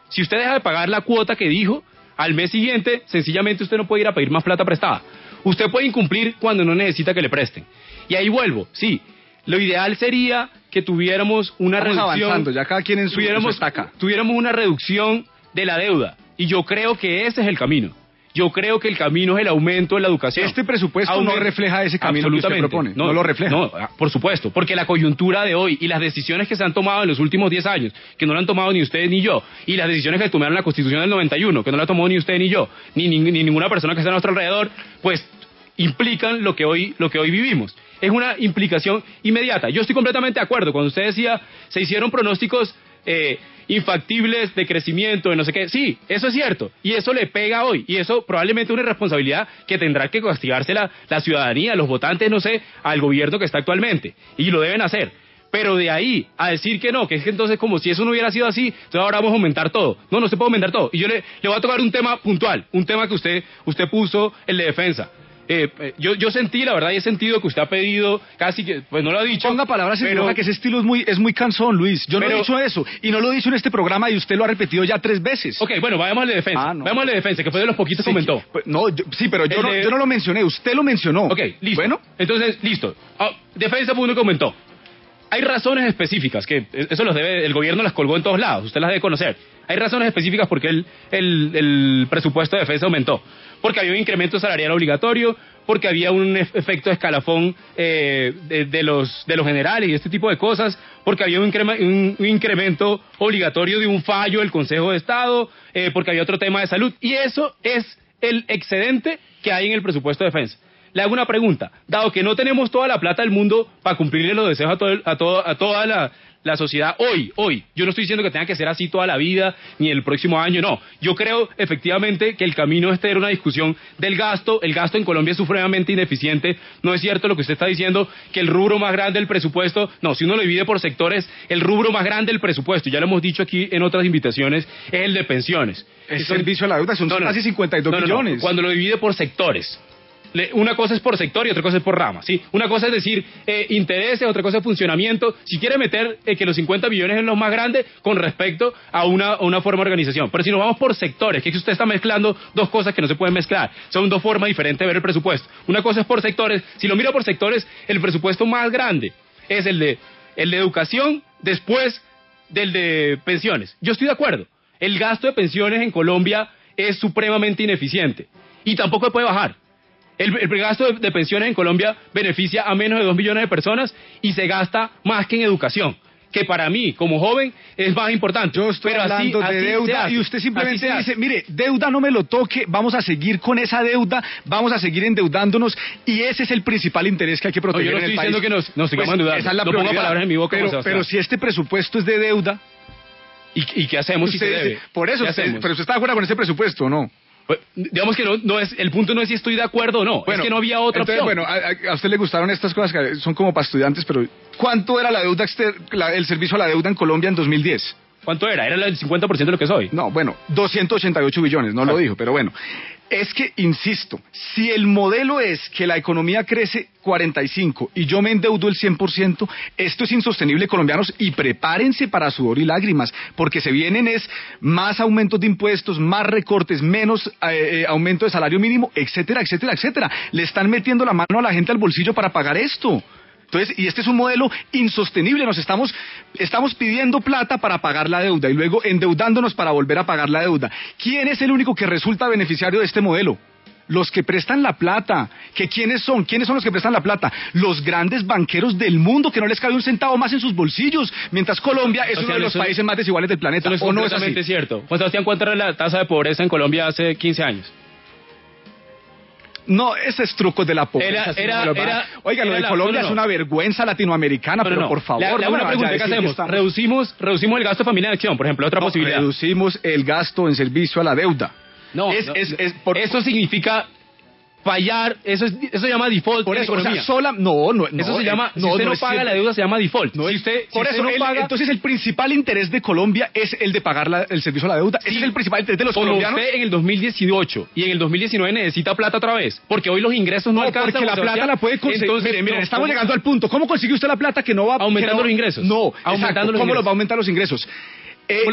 Si usted deja de pagar la cuota que dijo, al mes siguiente, sencillamente usted no puede ir a pedir más plata prestada. Usted puede incumplir cuando no necesita que le presten. Y ahí vuelvo, sí, lo ideal sería que tuviéramos una reducción... avanzando, ya cada quien en su estaca. Tuviéramos una reducción de la deuda. Y yo creo que ese es el camino. Yo creo que el camino es el aumento de la educación. Este presupuesto no refleja ese camino que usted propone. No lo refleja. No, por supuesto, porque la coyuntura de hoy y las decisiones que se han tomado en los últimos 10 años, que no la han tomado ni ustedes ni yo, y las decisiones que tomaron la Constitución del 91, que no la tomó ni usted ni yo, ni ninguna persona que está a nuestro alrededor, pues implican lo que hoy vivimos. Es una implicación inmediata. Yo estoy completamente de acuerdo. Cuando usted decía, se hicieron pronósticos infactibles de crecimiento, de no sé qué. Sí, eso es cierto. Y eso le pega hoy. Y eso probablemente es una responsabilidad que tendrá que castigarse la ciudadanía, los votantes, no sé, al gobierno que está actualmente. Y lo deben hacer. Pero de ahí a decir que no, que es que entonces como si eso no hubiera sido así, entonces ahora vamos a aumentar todo. No se puede aumentar todo. Y yo le voy a tocar un tema puntual, un tema que usted puso, el de defensa. Yo sentí, la verdad, y he sentido que usted ha pedido casi que, pues no lo ha dicho. Ponga palabras en boca, que ese estilo es muy cansón, Luis. Yo no he dicho eso, y no lo he dicho en este programa, y usted lo ha repetido ya 3 veces. Ok, bueno, vayamos al de defensa. Vayamos al de defensa, que fue de los poquitos que comentó. Pero yo no lo mencioné, usted lo mencionó. Ok, listo. Bueno, entonces, listo. Defensa fue uno que comentó. Hay razones específicas, que eso el gobierno las colgó en todos lados, usted las debe conocer. Hay razones específicas porque el presupuesto de defensa aumentó. Porque había un incremento salarial obligatorio, porque había un efecto de escalafón de los generales y este tipo de cosas, porque había un incremento obligatorio de un fallo del Consejo de Estado, porque había otro tema de salud. Y eso es el excedente que hay en el presupuesto de defensa. Le hago una pregunta. Dado que no tenemos toda la plata del mundo para cumplirle los deseos a toda la sociedad hoy, yo no estoy diciendo que tenga que ser así toda la vida, ni el próximo año, no. Yo creo efectivamente que el camino es tener una discusión del gasto. El gasto en Colombia es supremamente ineficiente. No es cierto lo que usted está diciendo, que el rubro más grande del presupuesto, no, si uno lo divide por sectores, el rubro más grande del presupuesto, ya lo hemos dicho aquí en otras invitaciones, es el de pensiones. El servicio a la deuda son casi 52 millones. Cuando lo divide por sectores. Una cosa es por sector y otra cosa es por rama, ¿sí? Una cosa es decir intereses, otra cosa es funcionamiento. Si quiere meter que los 50 millones es lo más grande con respecto a una forma de organización. Pero si nos vamos por sectores, que es que usted está mezclando dos cosas que no se pueden mezclar. Son dos formas diferentes de ver el presupuesto. Una cosa es por sectores. Si lo miro por sectores, el presupuesto más grande es el de educación, después del de pensiones. Yo estoy de acuerdo. El gasto de pensiones en Colombia es supremamente ineficiente y tampoco se puede bajar. El gasto de pensiones en Colombia beneficia a menos de 2 millones de personas y se gasta más que en educación, que para mí, como joven, es más importante. Yo estoy hablando de deuda y usted simplemente dice, mire, deuda no me lo toque, vamos a seguir con esa deuda, vamos a seguir endeudándonos y ese es el principal interés que hay que proteger en el país. Yo no estoy diciendo que nos sigamos endeudando, esa es la no ponga palabras en mi boca. Pero si este presupuesto es de deuda... ¿Y qué hacemos si se debe? Por eso, pero usted está de acuerdo con ese presupuesto, ¿no? Pues, digamos que no es, el punto no es si estoy de acuerdo o no, es que no había otra opción. Bueno, a usted le gustaron estas cosas que son como para estudiantes, pero ¿cuánto era la deuda el servicio a la deuda en Colombia en 2010? ¿Cuánto era? Era el 50% de lo que soy. No, bueno, 288 billones, no lo dijo, pero bueno. Es que, insisto, si el modelo es que la economía crece 45 y yo me endeudo el 100%, esto es insostenible, colombianos, y prepárense para sudor y lágrimas, porque se vienen más aumentos de impuestos, más recortes, menos aumento de salario mínimo, etcétera, etcétera, etcétera. Le están metiendo la mano a la gente al bolsillo para pagar esto. Entonces, y este es un modelo insostenible, estamos pidiendo plata para pagar la deuda y luego endeudándonos para volver a pagar la deuda. ¿Quién es el único que resulta beneficiario de este modelo? Los que prestan la plata. ¿Quiénes son? ¿Quiénes son los que prestan la plata? Los grandes banqueros del mundo, que no les cabe un centavo más en sus bolsillos, mientras Colombia es uno de los países más desiguales del planeta. Eso no es completamente cierto. Juan Sebastián, ¿cuánto era la tasa de pobreza en Colombia hace 15 años? No, ese es truco de la pobreza. Oiga, lo de Colombia es una vergüenza latinoamericana, pero por favor. Una pregunta que hacemos. ¿Reducimos el gasto de familia de acción, por ejemplo, otra posibilidad? Reducimos el gasto en servicio a la deuda. Eso significa fallar, eso se llama default. Por eso, en economía. Eso se llama, si usted no paga la deuda, se llama default. Entonces el principal interés de Colombia es el de pagar el servicio a la deuda. Ese es el principal interés de los colombianos. Usted en el 2018 y en el 2019 necesita plata otra vez, porque hoy los ingresos no alcanzan. Porque la plata la puede conseguir. Entonces, miren, estamos llegando al punto. ¿Cómo consigue usted la plata que no va aumentando los ingresos? No, aumentando los ingresos. ¿Cómo los va a aumentar los ingresos?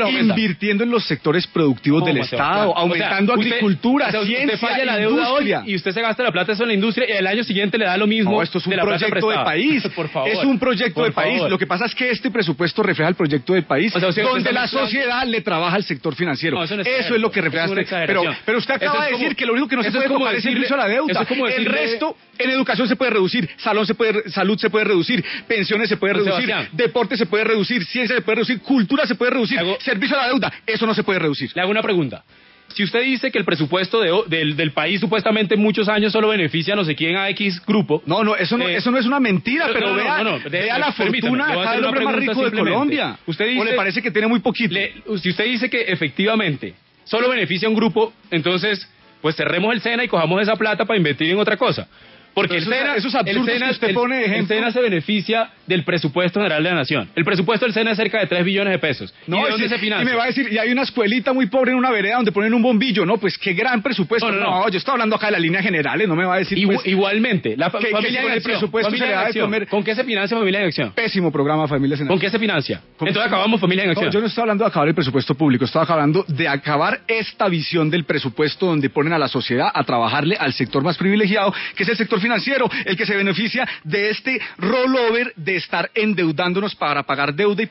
Invirtiendo en los sectores productivos del Estado, aumentando agricultura, ciencia, usted falla la deuda hoy y usted se gasta la plata eso en la industria y el año siguiente le da lo mismo. No, esto es un proyecto de país. Por favor. Es un proyecto de país. Lo que pasa es que este presupuesto refleja el proyecto de país, donde la sociedad le trabaja al sector financiero. Eso es lo que refleja pero usted acaba de decir que lo único que no se puede tocar es el servicio a la deuda. El resto, en educación se puede reducir, salud se puede reducir, pensiones se puede reducir, deporte se puede reducir, ciencia se puede reducir, cultura se puede reducir, servicio a la deuda. Eso no se puede reducir. Le hago una pregunta. Si usted dice que el presupuesto del país supuestamente en muchos años solo beneficia a no sé quién a X grupo... Eso no es una mentira, pero vea la fortuna de cada hombre más rico de Colombia. Usted dice, ¿o le parece que tiene muy poquito? Si usted dice que efectivamente solo beneficia a un grupo, entonces pues cerremos el SENA y cojamos esa plata para invertir en otra cosa. Porque esos absurdos que usted pone de ejemplo. El SENA se beneficia del presupuesto general de la nación. El presupuesto del SENA es cerca de 3 billones de pesos. ¿Y de dónde se financia? Y me va a decir, y hay una escuelita muy pobre en una vereda donde ponen un bombillo, ¿no? Pues qué gran presupuesto. No, yo estoy hablando acá de las líneas generales, no me va a decir igualmente, la familia en acción, presupuesto se le da de comer. ¿Con qué se financia Familia en Acción? Pésimo programa Familias en Acción. ¿Con qué se financia? Entonces acabamos Familia en Acción. Yo no estoy hablando de acabar el presupuesto público, estoy hablando de acabar esta visión del presupuesto donde ponen a la sociedad a trabajarle al sector más privilegiado, que es el sector financiero, el que se beneficia de este rollover de estar endeudándonos para pagar deuda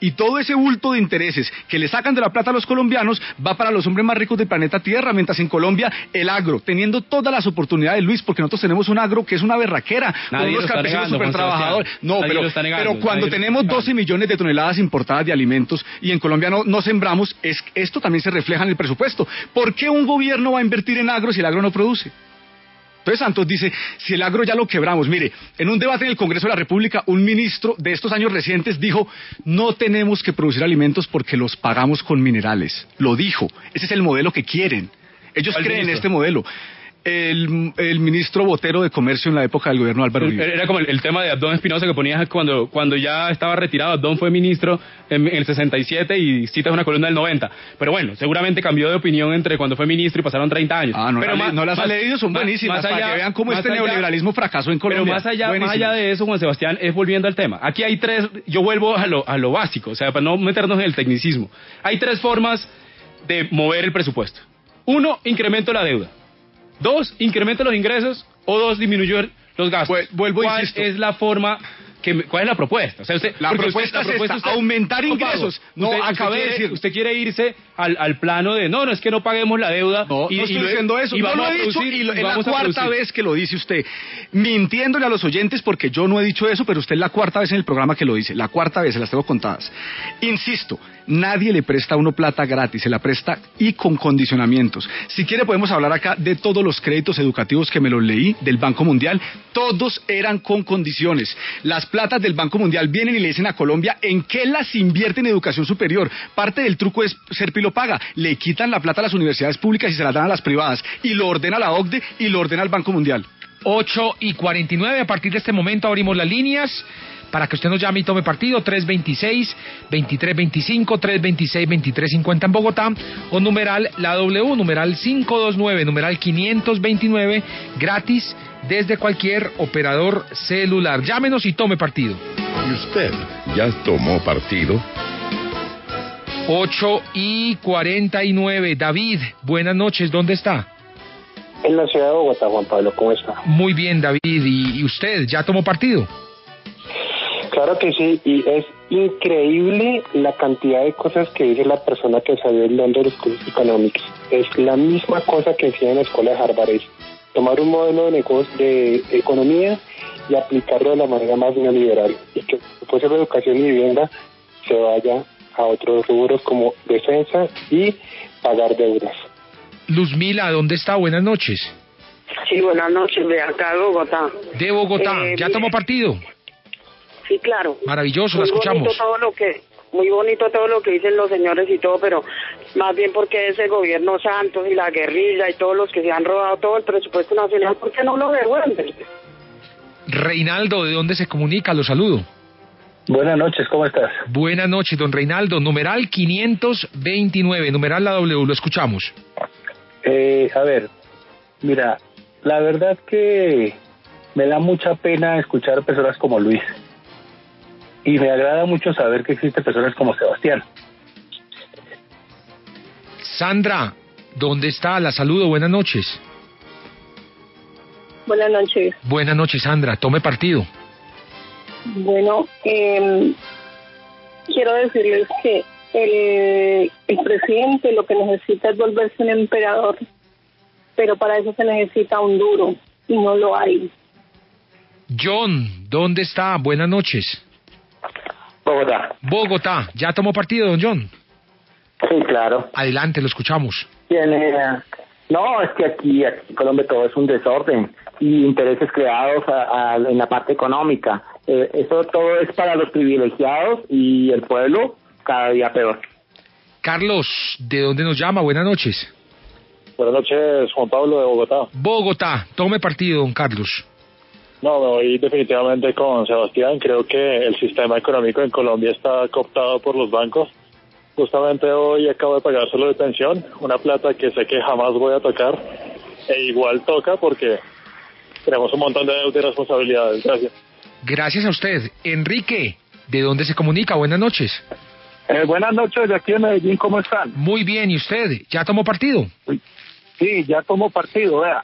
y todo ese bulto de intereses que le sacan de la plata a los colombianos va para los hombres más ricos del planeta Tierra, mientras en Colombia el agro, teniendo todas las oportunidades, Luis, porque nosotros tenemos un agro que es una berraquera, con unos campesinos súper trabajadores. No, pero cuando tenemos 12 millones de toneladas importadas de alimentos y en Colombia no sembramos, esto también se refleja en el presupuesto. ¿Por qué un gobierno va a invertir en agro si el agro no produce? Entonces Santos dice, si el agro ya lo quebramos, mire, en un debate en el Congreso de la República, un ministro de estos años recientes dijo, no tenemos que producir alimentos porque los pagamos con minerales. Lo dijo, ese es el modelo que quieren. Ellos creen en este modelo. El ministro Botero de Comercio en la época del gobierno de Álvaro Uribe. Era como el tema de Abdón Espinosa que ponías cuando ya estaba retirado. Abdón fue ministro en el 67 y citas una columna del 90. Pero bueno, seguramente cambió de opinión entre cuando fue ministro y pasaron 30 años. No las ha leído, son buenísimas, para que vean cómo este neoliberalismo fracasó en Colombia. Pero más allá de eso, Juan Sebastián, es volviendo al tema. Aquí hay yo vuelvo a lo básico, o sea, para no meternos en el tecnicismo. Hay 3 formas de mover el presupuesto. 1, incremento de la deuda. 2, incrementa los ingresos, o 2, disminuye los gastos. ¿Cuál es la forma? ¿Cuál es la propuesta? O sea, la propuesta es aumentar ingresos. Acabé de decir. Usted quiere irse al plano de, no es que no paguemos la deuda. No estoy diciendo eso. Yo lo he dicho y es la cuarta vez que lo dice usted. Mintiéndole a los oyentes porque yo no he dicho eso, pero usted es la cuarta vez en el programa que lo dice. La cuarta vez, se las tengo contadas. Insisto, nadie le presta a uno plata gratis, se la presta y con condicionamientos. Si quiere podemos hablar acá de todos los créditos educativos que me los leí del Banco Mundial. Todos eran con condiciones. Las platas del Banco Mundial vienen y le dicen a Colombia en qué las invierte en educación superior. Parte del truco es ser pilo paga. Le quitan la plata a las universidades públicas y se la dan a las privadas. Y lo ordena la OCDE y lo ordena el Banco Mundial. 8:49, a partir de este momento abrimos las líneas para que usted nos llame y tome partido, 326-2325, 326-2350 en Bogotá, o numeral la W, numeral 529, numeral 529, gratis desde cualquier operador celular. Llámenos y tome partido. ¿Y usted ya tomó partido? 8:49, David, buenas noches, ¿dónde está? En la ciudad de Bogotá, Juan Pablo, ¿cómo está? Muy bien, David, ¿y usted ya tomó partido? Claro que sí, y es increíble la cantidad de cosas que dice la persona que salió del London School of Economics. Es la misma cosa que decía en la escuela de Harvard, es tomar un modelo de negocio, de economía, y aplicarlo de la manera más neoliberal, y que después de la educación y vivienda se vaya a otros rubros como defensa y pagar deudas. Luzmila, ¿dónde está? Buenas noches. Sí, buenas noches, de acá de Bogotá. De Bogotá, ¿ya tomó partido? Sí, claro. Maravilloso, la escuchamos. Muy bonito todo lo que dicen los señores y todo, pero más bien porque ese gobierno Santos y la guerrilla y todos los que se han robado todo el presupuesto nacional, ¿por qué no lo devuelven? Reinaldo, ¿de dónde se comunica? Lo saludo. Buenas noches, ¿cómo estás? Buenas noches, don Reinaldo. Numeral 529, numeral la W, lo escuchamos. A ver, mira, la verdad que me da mucha pena escuchar personas como Luis. Y me agrada mucho saber que existen personas como Sebastián. Sandra, ¿dónde está? La saludo, buenas noches. Buenas noches. Buenas noches, Sandra. Tome partido. Bueno, quiero decirles que el presidente lo que necesita es volverse un emperador, pero para eso se necesita un duro, y no lo hay. John, ¿dónde está? Buenas noches. Bogotá. Bogotá. ¿Ya tomó partido, don John? Sí, claro. Adelante, lo escuchamos. Bien, no, es que aquí en Colombia todo es un desorden y intereses creados en la parte económica. Eso todo es para los privilegiados y el pueblo cada día peor. Carlos, ¿de dónde nos llama? Buenas noches. Buenas noches, Juan Pablo, de Bogotá. Bogotá. Tome partido, don Carlos. No, me voy definitivamente con Sebastián. Creo que el sistema económico en Colombia está cooptado por los bancos. Justamente hoy acabo de pagar solo de pensión, una plata que sé que jamás voy a tocar, e igual toca porque tenemos un montón de deudas y responsabilidades. Gracias. Gracias a usted. Enrique, ¿de dónde se comunica? Buenas noches. Buenas noches, de aquí en Medellín, ¿cómo están? Muy bien, ¿y usted? ¿Ya tomó partido? Sí, ya tomó partido, vea.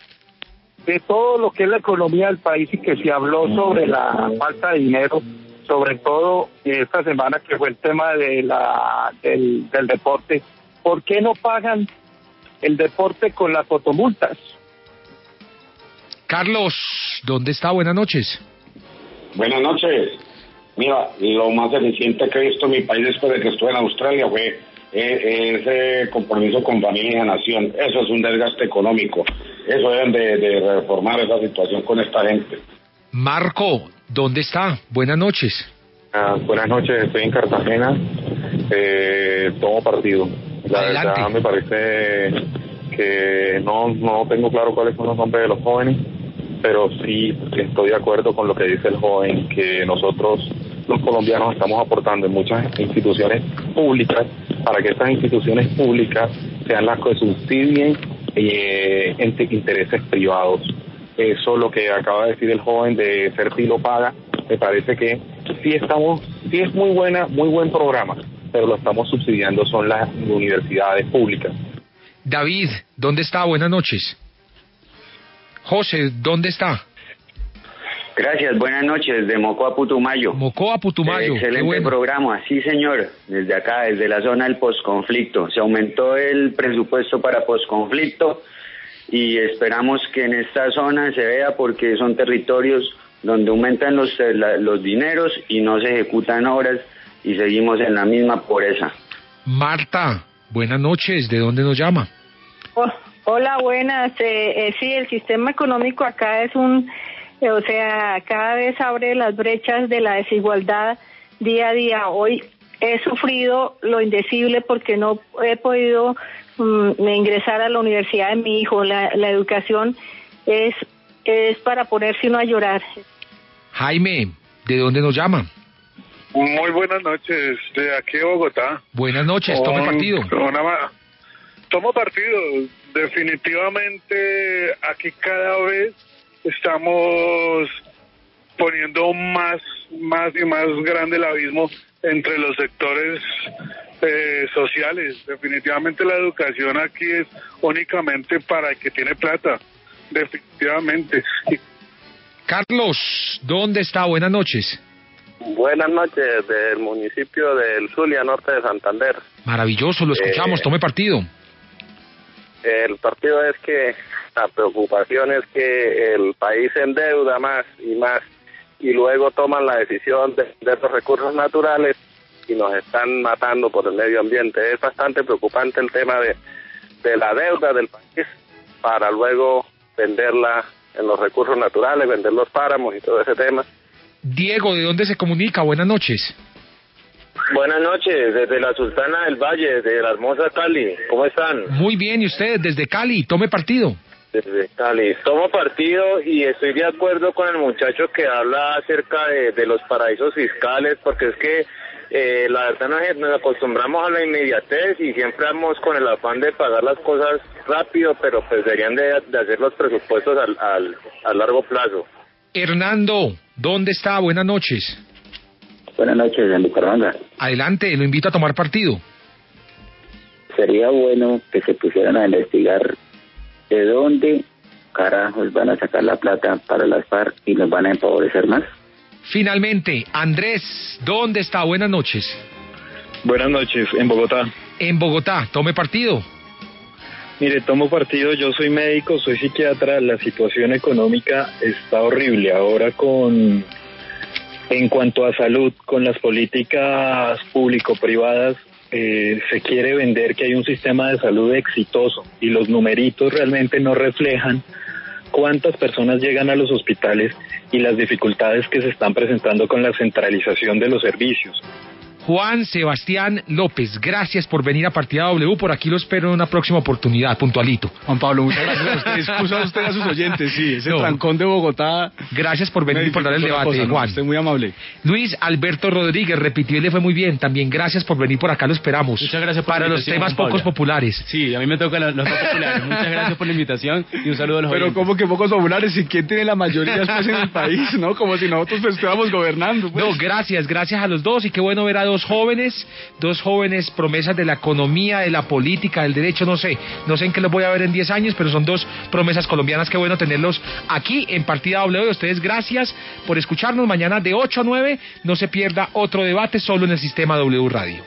De todo lo que es la economía del país y que se habló sobre la falta de dinero, sobre todo esta semana que fue el tema de del deporte, ¿por qué no pagan el deporte con las fotomultas? Carlos, ¿dónde está? Buenas noches. Buenas noches. Mira, lo más eficiente que he visto en mi país después de que estuve en Australia fue ese compromiso con familia y nación. Eso es un desgaste económico. Eso deben de reformar esa situación con esta gente. Marco, ¿dónde está? Buenas noches. Buenas noches, estoy en Cartagena. Tomo partido. La Adelante. verdad me parece que no tengo claro cuáles son los nombres de los jóvenes, pero sí estoy de acuerdo con lo que dice el joven, que nosotros los colombianos estamos aportando en muchas instituciones públicas para que estas instituciones públicas sean las que subsidien intereses privados. Eso lo que acaba de decir el joven de ser pilo paga, me parece que sí es muy buen programa, pero lo estamos subsidiando son las universidades públicas. David, ¿dónde está? Buenas noches. José, ¿dónde está? Gracias, buenas noches, de Mocoa, Putumayo. Mocoa, Putumayo. Excelente bueno. programa, sí señor, desde acá, desde la zona del posconflicto. Se aumentó el presupuesto para posconflicto y esperamos que en esta zona se vea porque son territorios donde aumentan los dineros y no se ejecutan obras y seguimos en la misma pobreza. Marta, buenas noches, ¿de dónde nos llama? Hola, buenas. Sí, el sistema económico acá es un O sea, cada vez abre las brechas de la desigualdad día a día. Hoy he sufrido lo indecible porque no he podido ingresar a la universidad de mi hijo. La educación es para ponerse uno a llorar. Jaime, ¿de dónde nos llama? Muy buenas noches, de aquí de Bogotá. Buenas noches, tome partido. Tomo partido. Definitivamente aquí cada vez estamos poniendo más y más grande el abismo entre los sectores sociales. Definitivamente la educación aquí es únicamente para el que tiene plata. Definitivamente. Carlos, ¿dónde está? Buenas noches. Buenas noches, del municipio del Zulia, norte de Santander. Maravilloso, lo escuchamos, tome partido. El partido es que la preocupación es que el país se endeuda más y luego toman la decisión de los recursos naturales y nos están matando por el medio ambiente. Es bastante preocupante el tema de la deuda del país para luego venderla en los recursos naturales, vender los páramos y todo ese tema. Diego, ¿de dónde se comunica? Buenas noches. Buenas noches, desde la Sultana del Valle, de la hermosa Cali. ¿Cómo están? Muy bien, ¿y ustedes? Desde Cali, tome partido. Desde Cali. Tomo partido y estoy de acuerdo con el muchacho que habla acerca de los paraísos fiscales, porque es que la verdad nos acostumbramos a la inmediatez y siempre vamos con el afán de pagar las cosas rápido, pero pues deberían de hacer los presupuestos a largo plazo. Hernando, ¿dónde está? Buenas noches. Buenas noches, en Bucaramanga. Adelante, lo invito a tomar partido. Sería bueno que se pusieran a investigar de dónde carajos van a sacar la plata para las FARC y nos van a empobrecer más. Finalmente, Andrés, ¿dónde está? Buenas noches. Buenas noches, en Bogotá. En Bogotá, tome partido. Mire, tomo partido, yo soy médico, soy psiquiatra, la situación económica está horrible. Ahora en cuanto a salud, con las políticas público-privadas, se quiere vender que hay un sistema de salud exitoso y los numeritos realmente no reflejan cuántas personas llegan a los hospitales y las dificultades que se están presentando con la centralización de los servicios. Juan Sebastián López, gracias por venir a Partida W. Por aquí lo espero en una próxima oportunidad, puntualito. Juan Pablo, muchas gracias a usted. Excusa a usted a sus oyentes, sí, ese trancón de Bogotá. Gracias por venir y por dar el debate, Juan. Usted muy amable. Luis Alberto Rodríguez, repitió y le fue muy bien. También gracias por venir por acá, lo esperamos. Muchas gracias por para la los temas pocos populares. Sí, a mí me toca los no populares. Muchas gracias por la invitación y un saludo a los oyentes. Pero ¿cómo que pocos populares? ¿Y quién tiene la mayoría después en el país, no? Como si nosotros pues estuviéramos gobernando. Pues. No, gracias a los dos y qué bueno ver a dos jóvenes promesas de la economía, de la política, del derecho, no sé en qué los voy a ver en 10 años, pero son dos promesas colombianas, qué bueno tenerlos aquí en Partida W. Ustedes gracias por escucharnos, mañana de 8 a 9, no se pierda otro debate solo en el sistema W Radio.